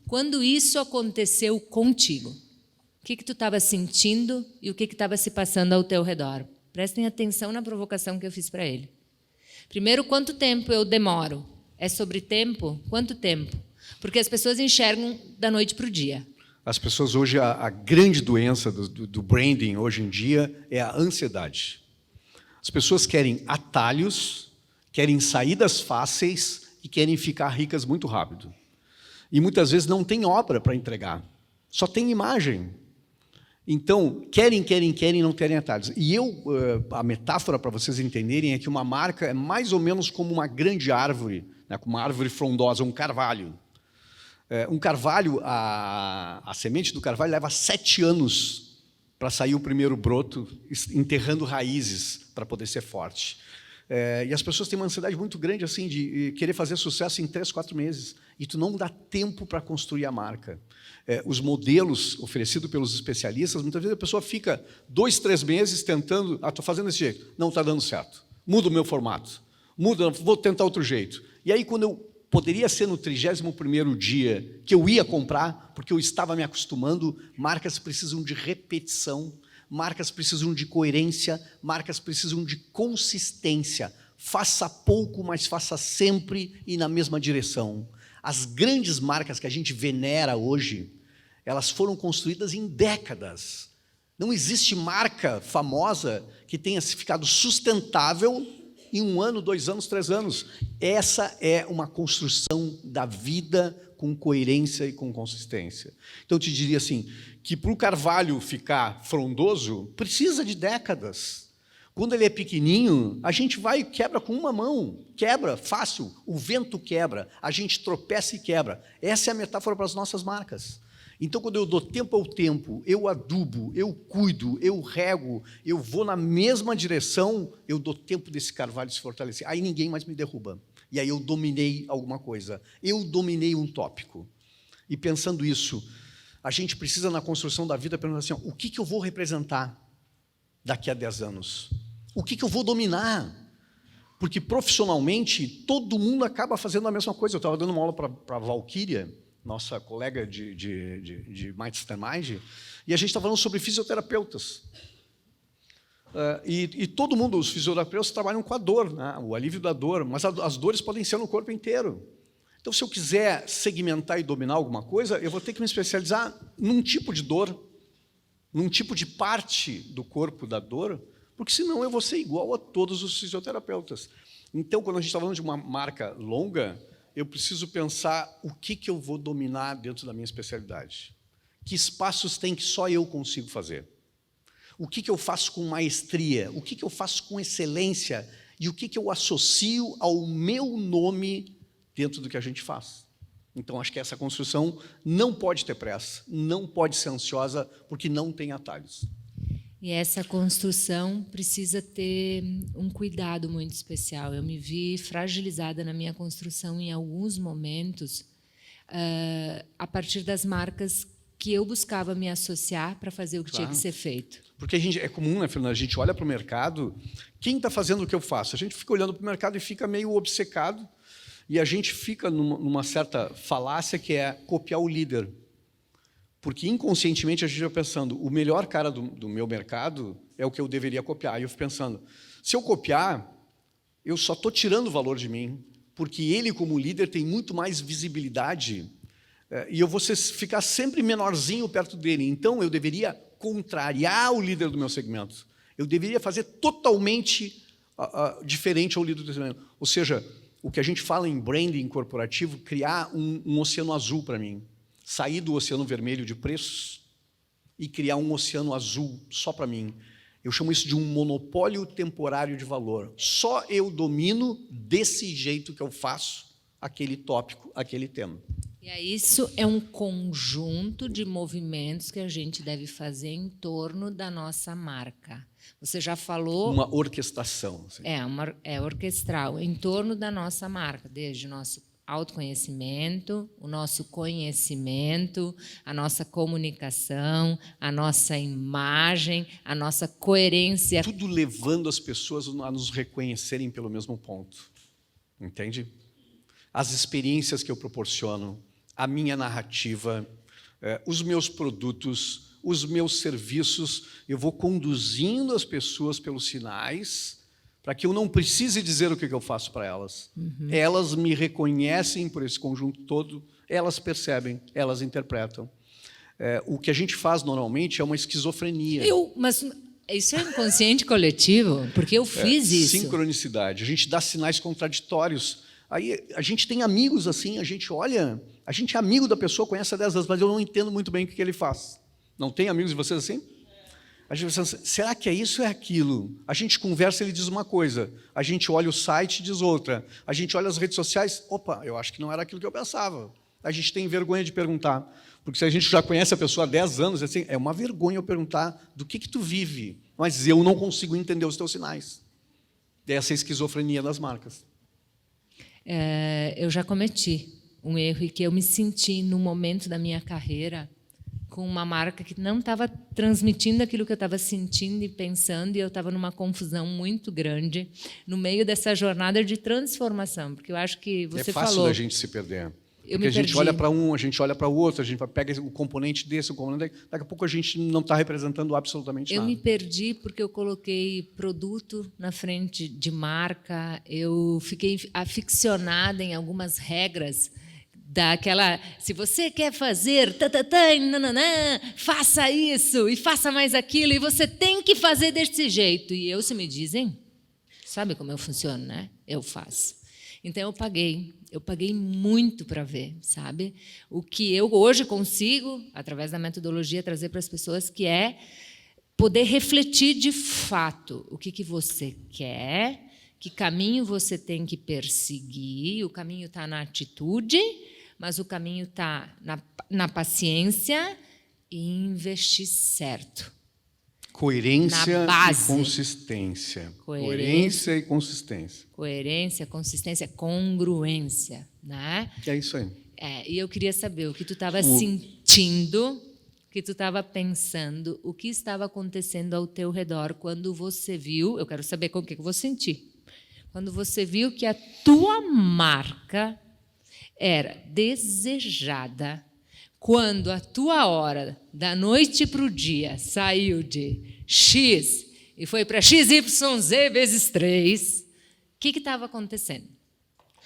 Quando isso aconteceu contigo, o que tu estava sentindo e o que estava se passando ao teu redor? Prestem atenção na provocação que eu fiz para ele. Primeiro, quanto tempo eu demoro? É sobre tempo? Quanto tempo? Porque as pessoas enxergam da noite para o dia. As pessoas hoje, a grande doença do branding hoje em dia é a ansiedade. As pessoas querem atalhos, querem saídas fáceis e querem ficar ricas muito rápido. E muitas vezes não tem obra para entregar, só tem imagem. Então, querem, não querem atalhos. E a metáfora para vocês entenderem é que uma marca é mais ou menos como uma grande árvore, né, como uma árvore frondosa, um carvalho. Um carvalho, a semente do carvalho leva 7 anos para sair o primeiro broto, enterrando raízes para poder ser forte. E as pessoas têm uma ansiedade muito grande assim de querer fazer sucesso em 3, 4 meses. E tu não dá tempo para construir a marca. Os modelos oferecidos pelos especialistas, muitas vezes a pessoa fica 2, 3 meses tentando, estou fazendo desse jeito, não está dando certo. Muda o meu formato, vou tentar outro jeito. E aí, quando eu poderia ser no 31º dia que eu ia comprar, porque eu estava me acostumando, marcas precisam de repetição, marcas precisam de coerência, marcas precisam de consistência. Faça pouco, mas faça sempre e na mesma direção. As grandes marcas que a gente venera hoje, elas foram construídas em décadas. Não existe marca famosa que tenha ficado sustentável em 1 ano, 2 anos, 3 anos. Essa é uma construção da vida com coerência e com consistência. Então, eu te diria assim, que para o carvalho ficar frondoso, precisa de décadas. Quando ele é pequenininho, a gente vai e quebra com uma mão. Quebra, fácil, o vento quebra, a gente tropeça e quebra. Essa é a metáfora para as nossas marcas. Então, quando eu dou tempo ao tempo, eu adubo, eu cuido, eu rego, eu vou na mesma direção, eu dou tempo desse carvalho se fortalecer. Aí ninguém mais me derruba. E aí eu dominei alguma coisa. Eu dominei um tópico. E pensando isso, a gente precisa, na construção da vida, perguntar assim, o que eu vou representar daqui a 10 anos? O que eu vou dominar? Porque, profissionalmente, todo mundo acaba fazendo a mesma coisa. Eu estava dando uma aula para a Valquíria, nossa colega de Mastermind, e a gente estava falando sobre fisioterapeutas. E todo mundo, os fisioterapeutas, trabalham com a dor, né? O alívio da dor, mas as dores podem ser no corpo inteiro. Então, se eu quiser segmentar e dominar alguma coisa, eu vou ter que me especializar num tipo de dor, num tipo de parte do corpo da dor, porque senão eu vou ser igual a todos os fisioterapeutas. Então, quando a gente está falando de uma marca longa, eu preciso pensar o que eu vou dominar dentro da minha especialidade. Que espaços tem que só eu consigo fazer? O que eu faço com maestria? O que eu faço com excelência? E o que eu associo ao meu nome dentro do que a gente faz? Então, acho que essa construção não pode ter pressa, não pode ser ansiosa, porque não tem atalhos. E essa construção precisa ter um cuidado muito especial. Eu me vi fragilizada na minha construção em alguns momentos, a partir das marcas que eu buscava me associar para fazer o que tinha que ser feito. Porque é comum, né, Fernanda? A gente olha para o mercado, quem está fazendo o que eu faço? A gente fica olhando para o mercado e fica meio obcecado, e a gente fica numa certa falácia que é copiar o líder. Porque, inconscientemente, a gente vai pensando, o melhor cara do meu mercado é o que eu deveria copiar. E eu fico pensando, se eu copiar, eu só estou tirando o valor de mim, porque ele, como líder, tem muito mais visibilidade, e eu vou ficar sempre menorzinho perto dele. Então, eu deveria contrariar o líder do meu segmento. Eu deveria fazer totalmente diferente ao líder do segmento. Ou seja, o que a gente fala em branding corporativo, criar um oceano azul para mim. Sair do oceano vermelho de preços e criar um oceano azul só para mim. Eu chamo isso de um monopólio temporário de valor. Só eu domino desse jeito que eu faço aquele tópico, aquele tema. E aí, isso é um conjunto de movimentos que a gente deve fazer em torno da nossa marca. Você já falou... Uma orquestração. Assim. É orquestral, em torno da nossa marca, desde o nosso autoconhecimento, o nosso conhecimento, a nossa comunicação, a nossa imagem, a nossa coerência. Tudo levando as pessoas a nos reconhecerem pelo mesmo ponto. entende? As experiências que eu proporciono, a minha narrativa, os meus produtos, os meus serviços, eu vou conduzindo as pessoas pelos sinais para que eu não precise dizer o que eu faço para elas. Elas me reconhecem por esse conjunto todo, elas percebem, elas interpretam. O que a gente faz normalmente é uma esquizofrenia. Mas isso é inconsciente coletivo? Porque eu fiz isso. Sincronicidade. A gente dá sinais contraditórios. Aí a gente tem amigos assim, a gente olha, a gente é amigo da pessoa, conhece há 10 anos, mas eu não entendo muito bem o que ele faz. Não tem amigos de vocês assim? A gente pensa, será que é isso ou é aquilo? A gente conversa, ele diz uma coisa. A gente olha o site e diz outra. A gente olha as redes sociais, opa, eu acho que não era aquilo que eu pensava. A gente tem vergonha de perguntar. Porque se a gente já conhece a pessoa há 10 anos, assim, é uma vergonha eu perguntar do que tu vive. Mas eu não consigo entender os teus sinais. Essa é a esquizofrenia das marcas. Eu já cometi um erro em que eu me senti, no momento da minha carreira, com uma marca que não estava transmitindo aquilo que eu estava sentindo e pensando, e eu estava numa confusão muito grande no meio dessa jornada de transformação, porque eu acho que você falou... É fácil da gente se perder. Porque a gente olha para um, a gente olha para o outro, a gente pega o componente desse, o componente daquele, daqui a pouco a gente não está representando absolutamente nada. Eu me perdi porque eu coloquei produto na frente de marca, eu fiquei aficionada em algumas regras daquela, se você quer fazer, faça isso e faça mais aquilo, e você tem que fazer desse jeito. E se me dizem, sabe como eu funciono, né? Eu faço. Então, eu paguei muito para ver, sabe? O que eu hoje consigo, através da metodologia, trazer para as pessoas, que é poder refletir de fato o que você quer, que caminho você tem que perseguir, o caminho está na atitude, mas o caminho está na paciência e investir certo. Coerência e consistência. Coerência e consistência. Coerência, consistência, congruência. Né? É isso aí. E eu queria saber o que tu estava sentindo, o que tu estava pensando, o que estava acontecendo ao teu redor quando você viu, eu quero saber o que eu vou sentir, quando você viu que a tua marca era desejada, quando a tua hora, da noite para o dia, saiu de X e foi para XYZ vezes 3, o que estava acontecendo?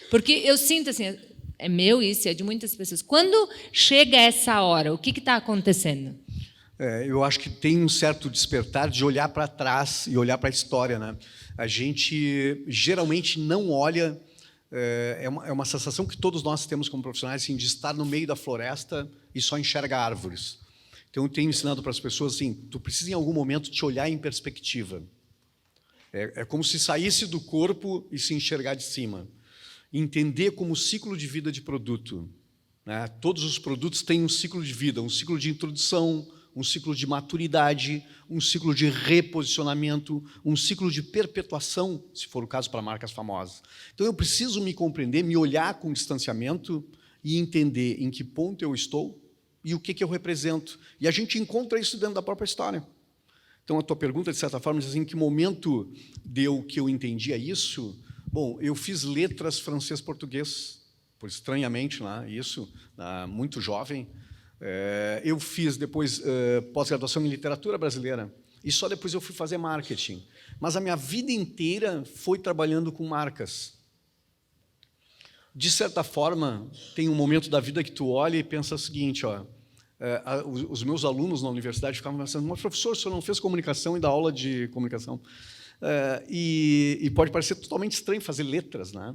Porque eu sinto assim, é meu isso, é de muitas pessoas. Quando chega essa hora, o que está acontecendo? Eu acho que tem um certo despertar de olhar para trás e olhar para a história, né? A gente geralmente não olha... É uma sensação que todos nós temos como profissionais, assim, de estar no meio da floresta e só enxerga árvores. Então, eu tenho ensinado para as pessoas assim, tu precisa em algum momento te olhar em perspectiva. É como se saísse do corpo e se enxergar de cima. Entender como ciclo de vida de produto. Né? Todos os produtos têm um ciclo de vida, um ciclo de introdução, um ciclo de maturidade, um ciclo de reposicionamento, um ciclo de perpetuação, se for o caso para marcas famosas. Então, eu preciso me compreender, me olhar com distanciamento e entender em que ponto eu estou e o que eu represento. E a gente encontra isso dentro da própria história. Então, a tua pergunta, de certa forma, diz assim, em que momento deu que eu entendia isso? Bom, eu fiz letras francês-português, por estranhamente, né, isso, muito jovem. Eu fiz depois pós-graduação em literatura brasileira e só depois eu fui fazer marketing. Mas a minha vida inteira foi trabalhando com marcas. De certa forma, tem um momento da vida que tu olha e pensa o seguinte, os meus alunos na universidade ficavam pensando, mas professor, o senhor não fez comunicação e dá aula de comunicação? E pode parecer totalmente estranho fazer letras, né?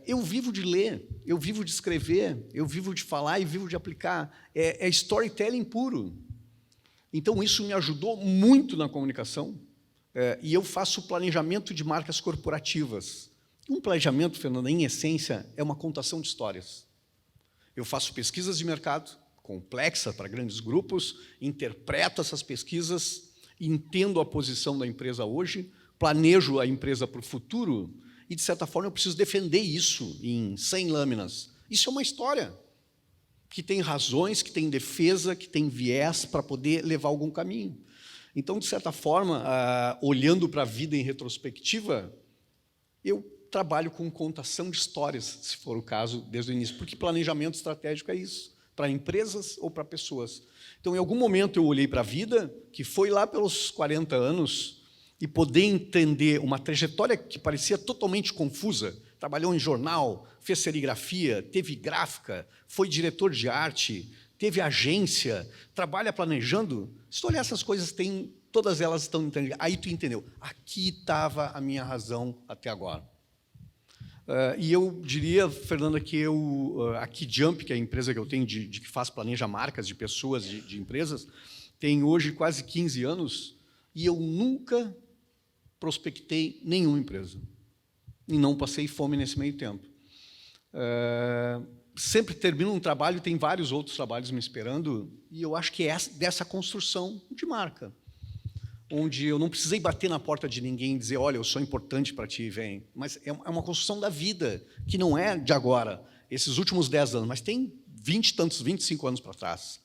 Eu vivo de ler, eu vivo de escrever, eu vivo de falar e vivo de aplicar. É storytelling puro. Então, isso me ajudou muito na comunicação. E eu faço planejamento de marcas corporativas. Um planejamento, Fernanda, em essência, é uma contação de histórias. Eu faço pesquisas de mercado, complexa para grandes grupos, interpreto essas pesquisas, entendo a posição da empresa hoje, planejo a empresa para o futuro, e, de certa forma, eu preciso defender isso em 100 lâminas. Isso é uma história que tem razões, que tem defesa, que tem viés para poder levar algum caminho. Então, de certa forma, olhando para a vida em retrospectiva, eu trabalho com contação de histórias, se for o caso, desde o início, porque planejamento estratégico é isso, para empresas ou para pessoas. Então, em algum momento, eu olhei para a vida, que foi lá pelos 40 anos, e poder entender uma trajetória que parecia totalmente confusa. Trabalhou em jornal, fez serigrafia, teve gráfica, foi diretor de arte, teve agência, trabalha planejando. Se tu olhar essas coisas, todas elas estão entendidas. Aí tu entendeu. Aqui estava a minha razão até agora. E eu diria, Fernanda, que a KeyJump, que é a empresa que eu tenho que planeja marcas de pessoas, de empresas, tem hoje quase 15 anos, e eu nunca prospectei nenhuma empresa. E não passei fome nesse meio tempo. Sempre termino um trabalho, tem vários outros trabalhos me esperando, e eu acho que é dessa construção de marca, onde eu não precisei bater na porta de ninguém e dizer, olha, eu sou importante para ti, vem. Mas é uma construção da vida, que não é de agora, esses últimos 10 anos, mas tem 25 anos para trás,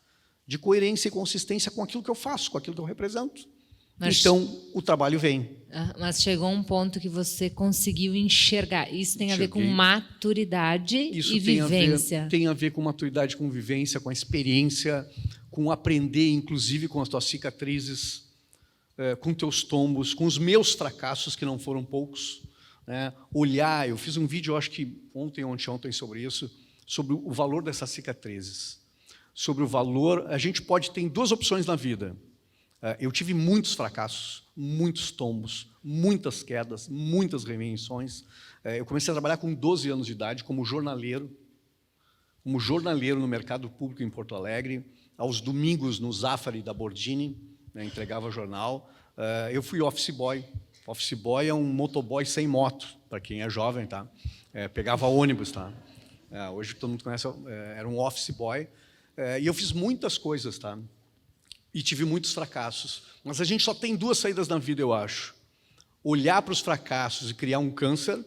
de coerência e consistência com aquilo que eu faço, com aquilo que eu represento. Então, o trabalho vem. Mas chegou um ponto que você conseguiu enxergar. Isso tem a ver com maturidade e vivência. Tem a ver com maturidade, com vivência, com a experiência, com aprender, inclusive, com as tuas cicatrizes, com teus tombos, com os meus fracassos, que não foram poucos. Né? Olhar, eu fiz um vídeo, acho que ontem sobre isso, sobre o valor dessas cicatrizes. Sobre o valor, a gente pode ter 2 opções na vida. Eu tive muitos fracassos, muitos tombos, muitas quedas, muitas reinvenções. Eu comecei a trabalhar com 12 anos de idade como jornaleiro no mercado público em Porto Alegre, aos domingos no Zafari da Bordini, né, entregava jornal. Eu fui office boy. Office boy é um motoboy sem moto, para quem é jovem, tá? Pegava ônibus, tá? Hoje todo mundo conhece, era um office boy. E eu fiz muitas coisas, tá? E tive muitos fracassos. Mas a gente só tem 2 saídas na vida, eu acho. Olhar para os fracassos e criar um câncer,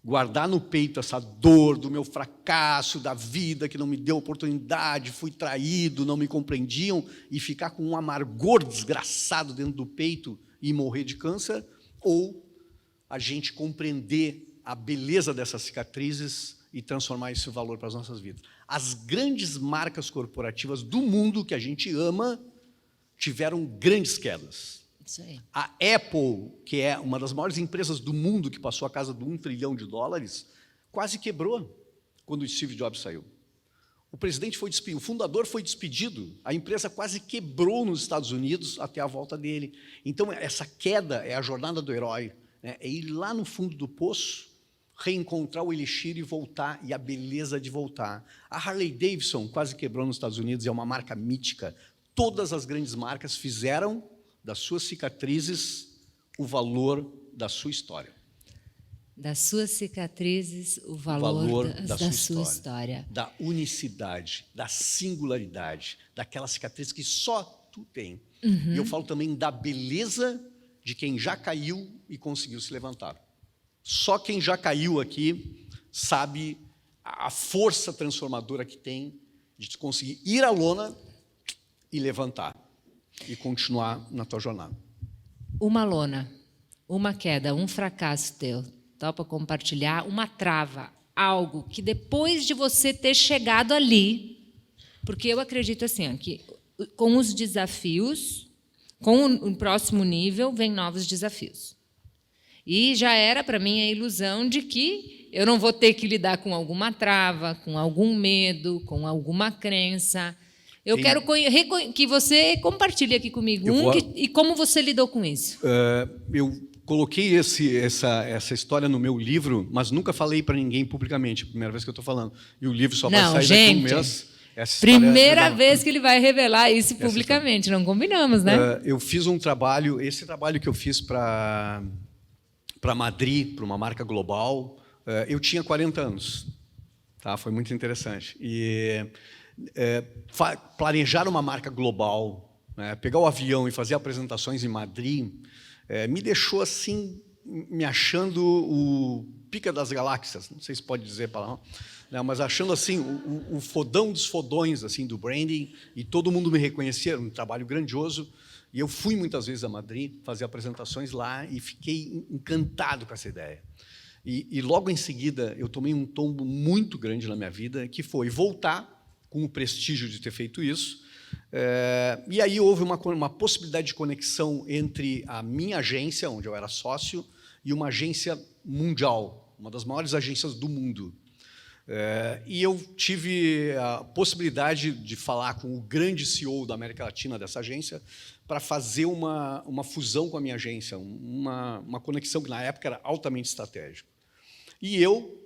guardar no peito essa dor do meu fracasso, da vida que não me deu oportunidade, fui traído, não me compreendiam, e ficar com um amargor desgraçado dentro do peito e morrer de câncer, ou a gente compreender a beleza dessas cicatrizes e transformar esse valor para as nossas vidas. As grandes marcas corporativas do mundo que a gente ama tiveram grandes quedas. Isso aí. A Apple, que é uma das maiores empresas do mundo, que passou a casa de $1 trilhão, quase quebrou quando o Steve Jobs saiu. O presidente foi despedido, o fundador foi despedido, a empresa quase quebrou nos Estados Unidos até a volta dele. Então, essa queda é a jornada do herói, né? É ir lá no fundo do poço, reencontrar o elixir e voltar, e a beleza de voltar. A Harley Davidson quase quebrou nos Estados Unidos, é uma marca mítica. Todas as grandes marcas fizeram das suas cicatrizes o valor da sua história. Das suas cicatrizes, o valor da sua história. Da unicidade, da singularidade, daquela cicatriz que só tu tem. E eu falo também da beleza de quem já caiu e conseguiu se levantar. Só quem já caiu aqui sabe a força transformadora que tem de conseguir ir à lona e levantar e continuar na tua jornada. Uma lona, uma queda, um fracasso teu, topa compartilhar, uma trava, algo que depois de você ter chegado ali, porque eu acredito assim, ó, que com os desafios, com o próximo nível, vem novos desafios. E já era para mim a ilusão de que eu não vou ter que lidar com alguma trava, com algum medo, com alguma crença. Eu quero que você compartilhe aqui comigo e como você lidou com isso. Eu coloquei essa história no meu livro, mas nunca falei para ninguém publicamente. É a primeira vez que eu estou falando. E o livro só vai sair daqui a um mês. Primeira vez que ele vai revelar isso publicamente. Não combinamos, né? Eu fiz um trabalho, esse trabalho que eu fiz para Madrid, para uma marca global, eu tinha 40 anos. Tá? Foi muito interessante. E planejar uma marca global, né, pegar o avião e fazer apresentações em Madrid, me deixou assim, me achando o pica das galáxias, não sei se pode dizer palavrão, né, mas achando assim o fodão dos fodões assim do branding, e todo mundo me reconhecia, um trabalho grandioso. E eu fui muitas vezes a Madrid fazer apresentações lá e fiquei encantado com essa ideia. E logo em seguida, eu tomei um tombo muito grande na minha vida, que foi voltar com o prestígio de ter feito isso. E aí houve uma possibilidade de conexão entre a minha agência, onde eu era sócio, e uma agência mundial, uma das maiores agências do mundo. E eu tive a possibilidade de falar com o grande CEO da América Latina dessa agência para fazer uma fusão com a minha agência, uma conexão que na época era altamente estratégica. E eu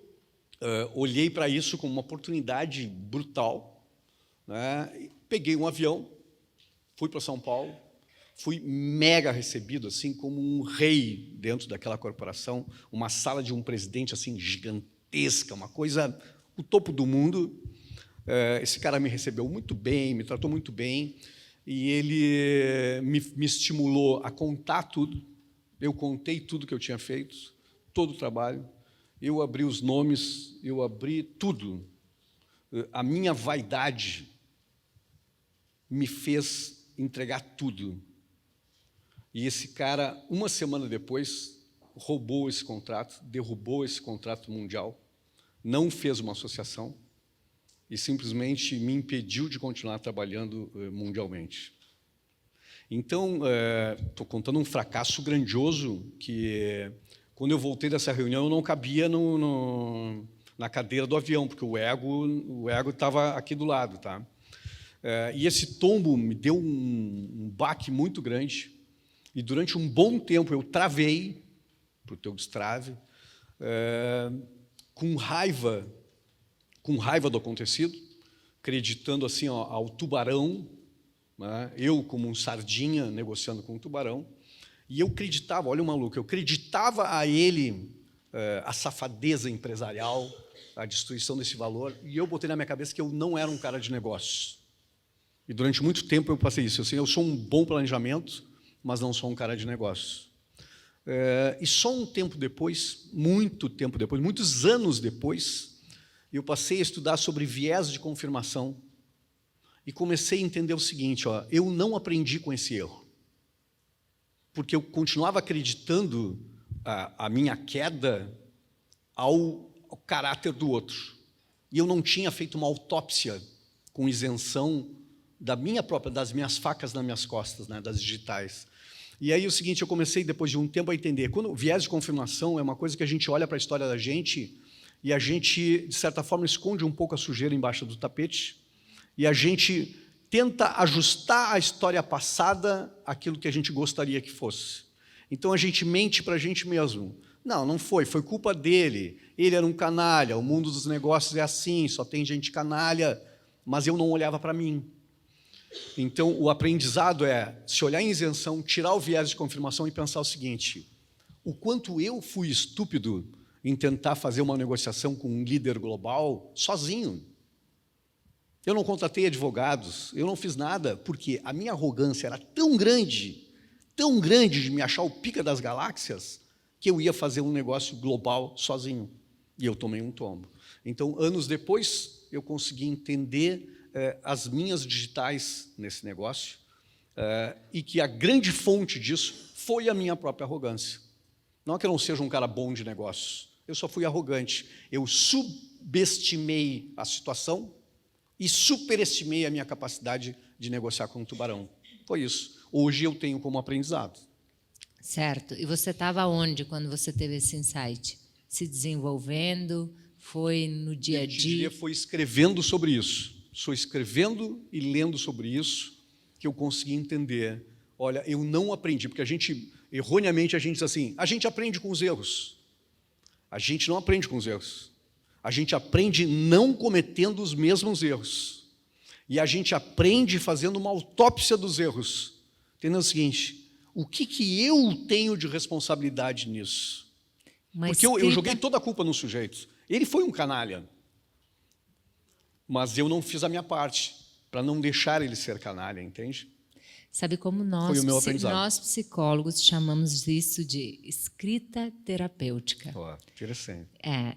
olhei para isso como uma oportunidade brutal, né? Peguei um avião, fui para São Paulo, fui mega recebido assim como um rei dentro daquela corporação, uma sala de um presidente assim gigantesca, uma coisa, o topo do mundo. Esse cara me recebeu muito bem, me tratou muito bem, e ele me estimulou a contar tudo. Eu contei tudo que eu tinha feito, todo o trabalho. Eu abri os nomes, eu abri tudo. A minha vaidade me fez entregar tudo. E esse cara, uma semana depois, roubou esse contrato, derrubou esse contrato mundial, não fez uma associação e simplesmente me impediu de continuar trabalhando mundialmente. Então, estou contando um fracasso grandioso que, quando eu voltei dessa reunião, eu não cabia na cadeira do avião, porque o ego estava aqui do lado. Tá? E esse tombo me deu um baque muito grande, e durante um bom tempo eu travei, para o teu destrave, com raiva do acontecido, acreditando assim ao tubarão, né? Eu como um sardinha negociando com um tubarão, e eu acreditava, olha o maluco, eu acreditava a ele a safadeza empresarial, a destruição desse valor, e eu botei na minha cabeça que eu não era um cara de negócios. E durante muito tempo eu passei isso, assim, eu sou um bom planejamento, mas não sou um cara de negócios. E só um tempo depois, muito tempo depois, muitos anos depois, eu passei a estudar sobre viés de confirmação e comecei a entender o seguinte, eu não aprendi com esse erro, porque eu continuava acreditando a minha queda ao caráter do outro, e eu não tinha feito uma autópsia com isenção das minhas facas nas minhas costas, né, das digitais. E aí o seguinte, eu comecei, depois de um tempo, a entender, quando o viés de confirmação é uma coisa que a gente olha para a história da gente e a gente, de certa forma, esconde um pouco a sujeira embaixo do tapete e a gente tenta ajustar a história passada àquilo que a gente gostaria que fosse. Então, a gente mente para a gente mesmo. Não foi culpa dele, ele era um canalha, o mundo dos negócios é assim, só tem gente canalha, mas eu não olhava para mim. Então, o aprendizado é se olhar em isenção, tirar o viés de confirmação e pensar o seguinte, o quanto eu fui estúpido em tentar fazer uma negociação com um líder global sozinho. Eu não contratei advogados, eu não fiz nada, porque a minha arrogância era tão grande de me achar o pica das galáxias, que eu ia fazer um negócio global sozinho. E eu tomei um tombo. Então, anos depois, eu consegui entender as minhas digitais nesse negócio, e que a grande fonte disso foi a minha própria arrogância. Não é que eu não seja um cara bom de negócios, eu só fui arrogante. Eu subestimei a situação e superestimei a minha capacidade de negociar com um tubarão. Foi isso. Hoje eu tenho como aprendizado. Certo. E você estava onde quando você teve esse insight? Se desenvolvendo? Foi no dia a dia? Eu diria, foi escrevendo sobre isso. Sou escrevendo e lendo sobre isso que eu consegui entender. Olha, eu não aprendi, porque erroneamente, a gente diz assim, a gente aprende com os erros. A gente não aprende com os erros. A gente aprende não cometendo os mesmos erros. E a gente aprende fazendo uma autópsia dos erros. Entendendo o seguinte, o que eu tenho de responsabilidade nisso? Porque eu joguei toda a culpa no sujeito. Ele foi um canalha. Mas eu não fiz a minha parte, para não deixar ele ser canalha, entende? Sabe como nós psicólogos chamamos isso de escrita terapêutica. Interessante.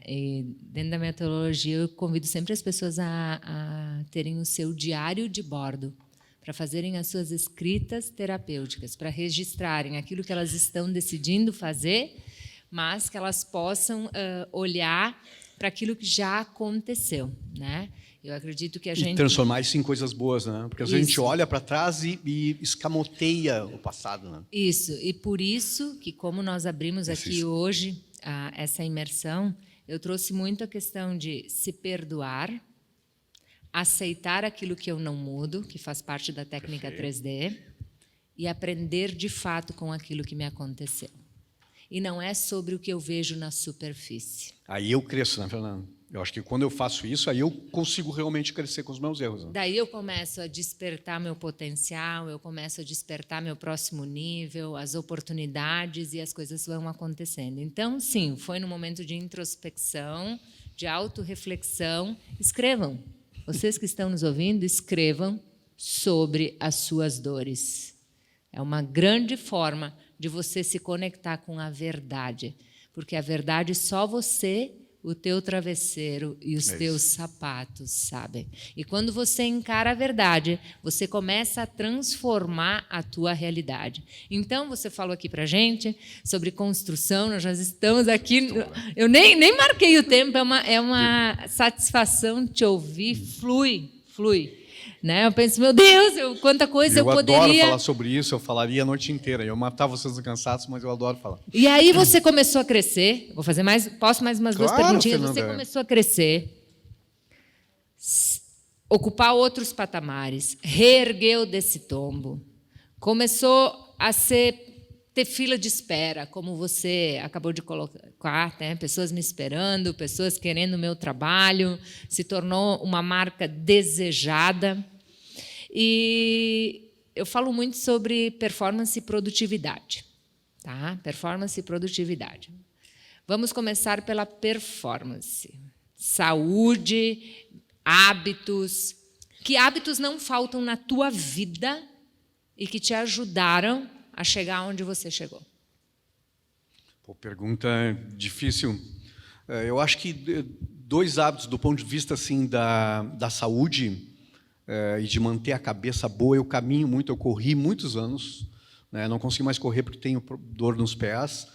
E dentro da metodologia eu convido sempre as pessoas a terem o seu diário de bordo, para fazerem as suas escritas terapêuticas, para registrarem aquilo que elas estão decidindo fazer, mas que elas possam olhar para aquilo que já aconteceu, né? Eu acredito que a gente... E transformar isso em coisas boas, né? Porque às vezes a gente olha para trás e escamoteia o passado, né? Isso, e por isso que, como nós abrimos aqui hoje essa imersão, eu trouxe muito a questão de se perdoar, aceitar aquilo que eu não mudo, que faz parte da técnica 3D, e aprender de fato com aquilo que me aconteceu. E não é sobre o que eu vejo na superfície. Aí eu cresço, né, Fernanda? Eu acho que quando eu faço isso, aí eu consigo realmente crescer com os meus erros. Né? Daí eu começo a despertar meu potencial, eu começo a despertar meu próximo nível, as oportunidades, e as coisas vão acontecendo. Então, sim, foi no momento de introspecção, de autorreflexão. Escrevam. Vocês que estão nos ouvindo, escrevam sobre as suas dores. É uma grande forma de você se conectar com a verdade, porque a verdade só você, o teu travesseiro e os teus sapatos sabem. E quando você encara a verdade, você começa a transformar a tua realidade. Então, você falou aqui para a gente sobre construção, nós já estamos aqui... Eu nem marquei o tempo, é uma satisfação te ouvir, flui. Né? Eu penso, meu Deus, quanta coisa eu poderia... Eu adoro falar sobre isso, eu falaria a noite inteira. Eu matava vocês cansados, mas eu adoro falar. E aí você começou a crescer. Vou fazer mais... Posso mais umas duas perguntinhas? Fernanda. Você começou a crescer, ocupar outros patamares, reergueu desse tombo, começou a ter fila de espera, como você acabou de colocar, né? Pessoas me esperando, pessoas querendo o meu trabalho, se tornou uma marca desejada. E eu falo muito sobre performance e produtividade. Tá? Performance e produtividade. Vamos começar pela performance. Saúde, hábitos. Que hábitos não faltam na tua vida e que te ajudaram a chegar onde você chegou? Pô, pergunta difícil. Eu acho que 2 hábitos do ponto de vista assim da saúde e de manter a cabeça boa. Eu caminho muito, eu corri muitos anos, né? Não consigo mais correr porque tenho dor nos pés.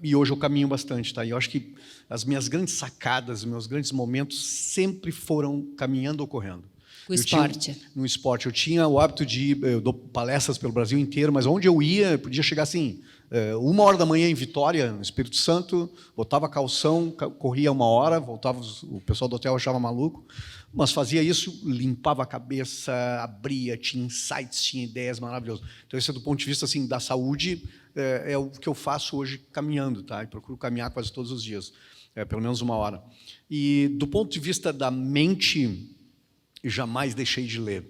E hoje eu caminho bastante, tá? E eu acho que as minhas grandes sacadas, os meus grandes momentos sempre foram caminhando ou correndo. O esporte. No esporte. Eu tinha o hábito eu dou palestras pelo Brasil inteiro, mas onde eu ia, eu podia chegar assim, 1h da manhã em Vitória, no Espírito Santo, botava calção, corria 1 hora, voltava, o pessoal do hotel achava maluco, mas fazia isso, limpava a cabeça, abria, tinha insights, tinha ideias maravilhosas. Então, isso é do ponto de vista assim, da saúde, é o que eu faço hoje caminhando, tá? E procuro caminhar quase todos os dias, pelo menos 1 hora. E do ponto de vista da mente, eu jamais deixei de ler.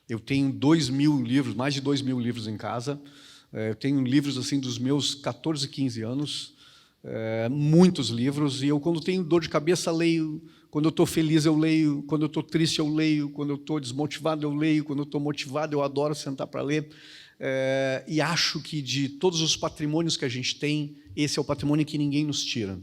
Eu tenho 2.000 livros, mais de 2.000 livros em casa. Eu tenho livros assim dos meus 14, 15 anos, muitos livros, e eu, quando tenho dor de cabeça, leio. Quando eu estou feliz, eu leio. Quando eu estou triste, eu leio. Quando eu estou desmotivado, eu leio. Quando eu estou motivado, eu adoro sentar para ler. E acho que, de todos os patrimônios que a gente tem, esse é o patrimônio que ninguém nos tira,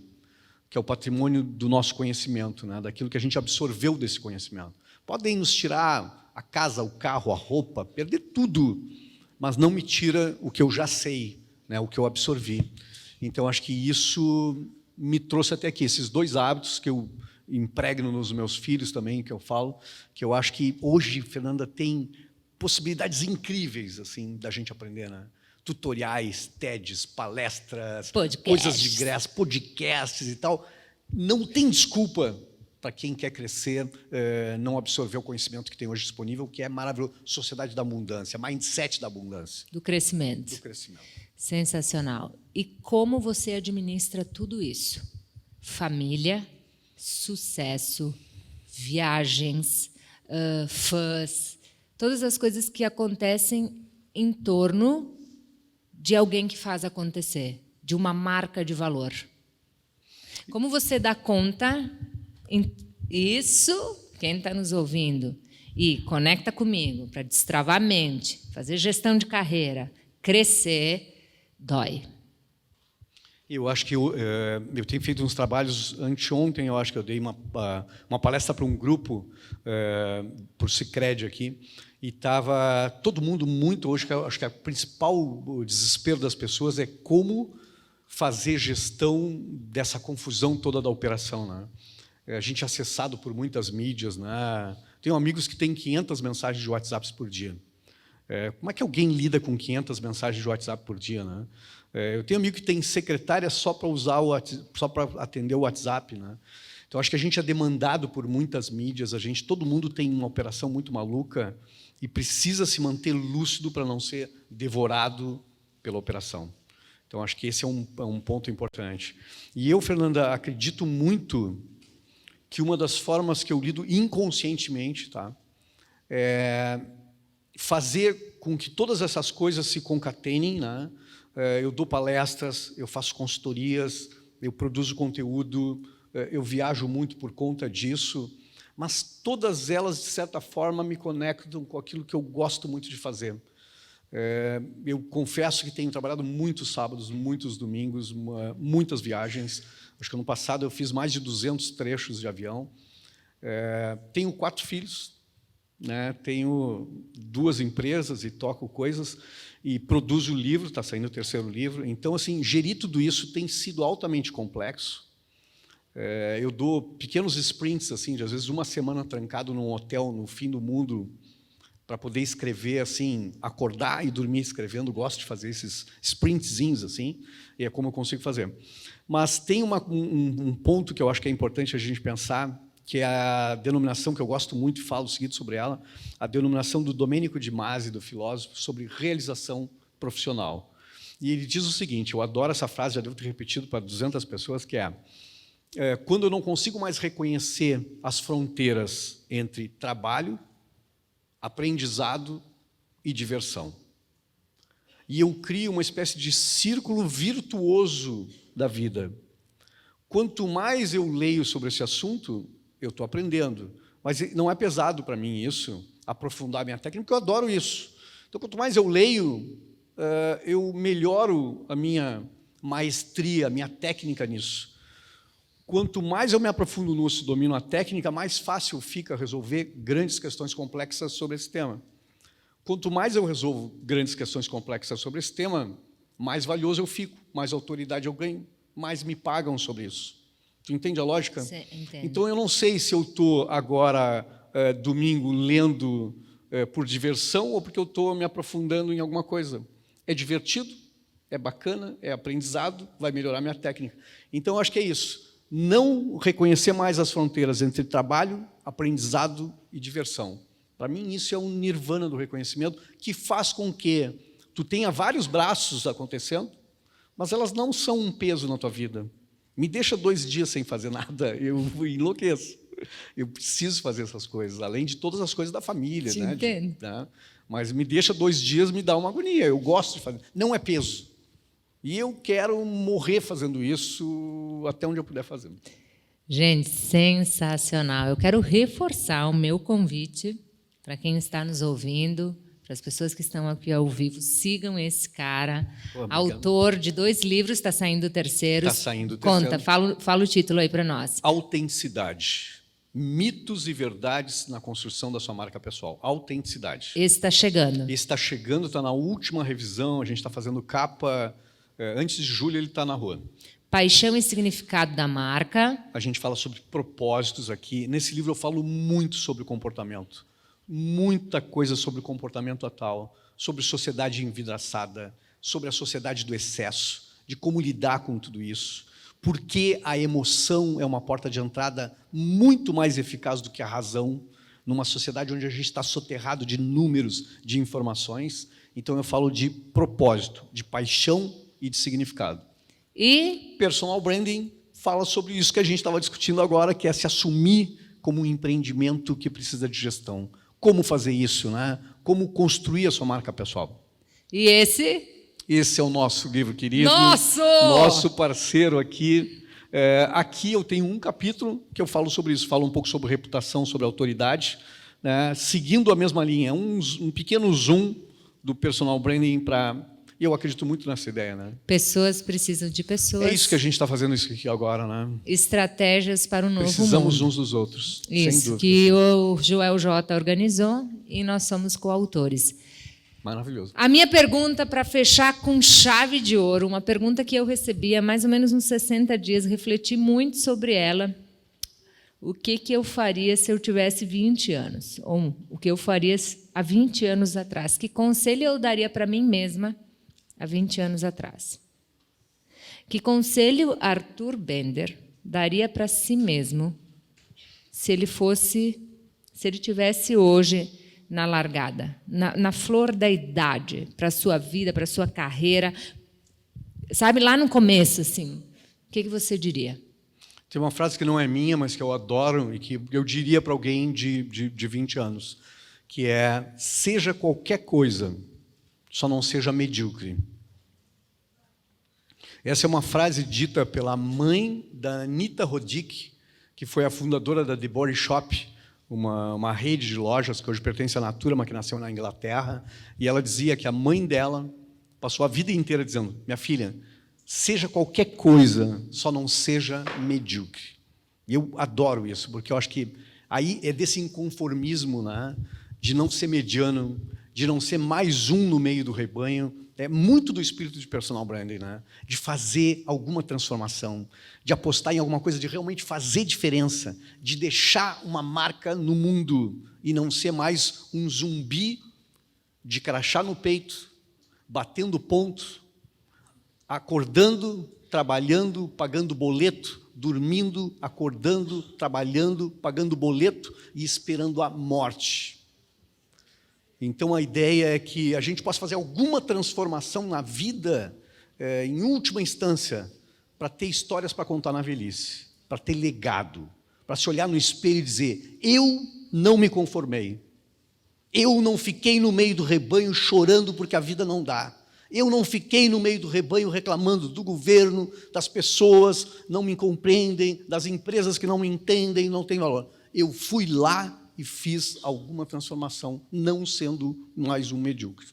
que é o patrimônio do nosso conhecimento, né? Daquilo que a gente absorveu desse conhecimento. Podem nos tirar a casa, o carro, a roupa, perder tudo, mas não me tira o que eu já sei, né? O que eu absorvi. Então, acho que isso me trouxe até aqui, esses 2 hábitos que eu impregno nos meus filhos também, que eu falo, que eu acho que hoje, Fernanda, tem possibilidades incríveis assim da gente aprender, né? Tutoriais, TEDs, palestras, coisas de graça, podcasts e tal. Não tem desculpa para quem quer crescer, não absorver o conhecimento que tem hoje disponível, que é maravilhoso. Sociedade da abundância, mindset da abundância. Do crescimento. Sensacional. E como você administra tudo isso? Família, sucesso, viagens, fãs, todas as coisas que acontecem em torno de alguém que faz acontecer, de uma marca de valor. Como você dá conta... Isso, quem está nos ouvindo, e conecta comigo para destravar a mente, fazer gestão de carreira, crescer, dói. Eu acho que eu tenho feito uns trabalhos, anteontem eu acho que eu dei uma palestra para um grupo, por Sicredi aqui, e estava todo mundo muito... Hoje, acho que o principal desespero das pessoas é como fazer gestão dessa confusão toda da operação, né? A gente é acessado por muitas mídias, né? Tenho amigos que têm 500 mensagens de WhatsApp por dia. Como é que alguém lida com 500 mensagens de WhatsApp por dia, né? Eu tenho amigo que tem secretária só para usar só para atender o WhatsApp, né? Então acho que a gente é demandado por muitas mídias. Todo mundo tem uma operação muito maluca e precisa se manter lúcido para não ser devorado pela operação. Então acho que esse é um ponto importante. E eu, Fernanda, acredito muito que uma das formas que eu lido inconscientemente, tá, é fazer com que todas essas coisas se concatenem, né? Eu dou palestras, eu faço consultorias, eu produzo conteúdo, eu viajo muito por conta disso, mas todas elas, de certa forma, me conectam com aquilo que eu gosto muito de fazer. Eu confesso que tenho trabalhado muitos sábados, muitos domingos, muitas viagens. Acho que ano passado eu fiz mais de 200 trechos de avião. Tenho 4 filhos, né? Tenho 2 empresas e toco coisas, e produzo livro, está saindo o 3º livro. Então, assim, gerir tudo isso tem sido altamente complexo. Eu dou pequenos sprints, assim, de às vezes uma semana trancado num hotel no fim do mundo, para poder escrever, assim, acordar e dormir escrevendo. Gosto de fazer esses sprintzinhos, assim, e é como eu consigo fazer. Mas tem um ponto que eu acho que é importante a gente pensar, que é a denominação que eu gosto muito e falo o seguinte sobre ela, a denominação do Domênico de Masi, do filósofo, sobre realização profissional. E ele diz o seguinte, eu adoro essa frase, já devo ter repetido para 200 pessoas, que é quando eu não consigo mais reconhecer as fronteiras entre trabalho, aprendizado e diversão. E eu crio uma espécie de círculo virtuoso da vida. Quanto mais eu leio sobre esse assunto, eu estou aprendendo. Mas não é pesado para mim isso, aprofundar minha técnica, porque eu adoro isso. Então, quanto mais eu leio, eu melhoro a minha maestria, a minha técnica nisso. Quanto mais eu me aprofundo nisso, domino a técnica, mais fácil fica resolver grandes questões complexas sobre esse tema. Quanto mais eu resolvo grandes questões complexas sobre esse tema, mais valioso eu fico, mais autoridade eu ganho, mais me pagam sobre isso. Tu entende a lógica? Sim, entendo. Então, eu não sei se eu estou agora, domingo, lendo por diversão ou porque eu estou me aprofundando em alguma coisa. É divertido, é bacana, é aprendizado, vai melhorar minha técnica. Então, eu acho que é isso. Não reconhecer mais as fronteiras entre trabalho, aprendizado e diversão. Para mim, isso é um nirvana do reconhecimento que faz com que tu tenha vários braços acontecendo, mas elas não são um peso na tua vida. Me deixa 2 dias sem fazer nada, eu enlouqueço. Eu preciso fazer essas coisas, além de todas as coisas da família. Te né? entendo. Mas me deixa 2 dias, me dá uma agonia. Eu gosto de fazer. Não é peso. E eu quero morrer fazendo isso até onde eu puder fazer. Gente, sensacional. Eu quero reforçar o meu convite para quem está nos ouvindo, para as pessoas que estão aqui ao vivo, sigam esse cara, autor de 2 livros, está saindo o 3º. Está saindo o 3º. Conta, fala o título aí para nós. Autenticidade. Mitos e verdades na construção da sua marca pessoal. Autenticidade. Esse está chegando. Esse está chegando, está na última revisão, a gente está fazendo capa. Antes de julho ele está na rua. Paixão e significado da marca. A gente fala sobre propósitos aqui. Nesse livro eu falo muito sobre comportamento. Muita coisa sobre o comportamento atual, sobre sociedade envidraçada, sobre a sociedade do excesso, de como lidar com tudo isso, porque a emoção é uma porta de entrada muito mais eficaz do que a razão, numa sociedade onde a gente está soterrado de números, de informações. Então eu falo de propósito, de paixão e de significado. E personal branding fala sobre isso que a gente estava discutindo agora, que é se assumir como um empreendimento que precisa de gestão. Como fazer isso, né? Como construir a sua marca pessoal. E esse? Esse é o nosso livro querido. Nosso parceiro aqui. Aqui eu tenho um capítulo que eu falo sobre isso. Falo um pouco sobre reputação, sobre autoridade, né? Seguindo a mesma linha. Um pequeno zoom do personal branding para... E eu acredito muito nessa ideia, né? Pessoas precisam de pessoas. É isso que a gente está fazendo isso aqui agora, né? Estratégias para o novo Precisamos mundo. uns dos outros. Isso, sem dúvida. que o Joel J. organizou e nós somos coautores. Maravilhoso. A minha pergunta, para fechar com chave de ouro, uma pergunta que eu recebi há mais ou menos uns 60 dias, refleti muito sobre ela. O que eu faria se eu tivesse 20 anos? Ou o que eu faria há 20 anos atrás? Que conselho eu daria para mim mesma há 20 anos atrás? Que conselho Arthur Bender daria para si mesmo se ele tivesse hoje na largada, na flor da idade, para a sua vida, para a sua carreira, sabe, lá no começo, assim, o que você diria? Tem uma frase que não é minha, mas que eu adoro e que eu diria para alguém de 20 anos, que é: seja qualquer coisa, só não seja medíocre. Essa é uma frase dita pela mãe da Anita Roddick, que foi a fundadora da The Body Shop, uma rede de lojas que hoje pertence à Natura, mas que nasceu na Inglaterra. E ela dizia que a mãe dela passou a vida inteira dizendo: minha filha, seja qualquer coisa, só não seja medíocre. E eu adoro isso, porque eu acho que aí é desse inconformismo, né, de não ser mediano, de não ser mais um no meio do rebanho. É muito do espírito de personal branding, né? De fazer alguma transformação, de apostar em alguma coisa, de realmente fazer diferença, de deixar uma marca no mundo e não ser mais um zumbi de crachá no peito, batendo ponto, acordando, trabalhando, pagando boleto, dormindo, acordando, trabalhando, pagando boleto e esperando a morte. Então, a ideia é que a gente possa fazer alguma transformação na vida, em última instância, para ter histórias para contar na velhice, para ter legado, para se olhar no espelho e dizer: eu não me conformei, eu não fiquei no meio do rebanho chorando porque a vida não dá, eu não fiquei no meio do rebanho reclamando do governo, das pessoas não me compreendem, das empresas que não me entendem, não têm valor. Eu fui lá e fiz alguma transformação, não sendo mais um medíocre.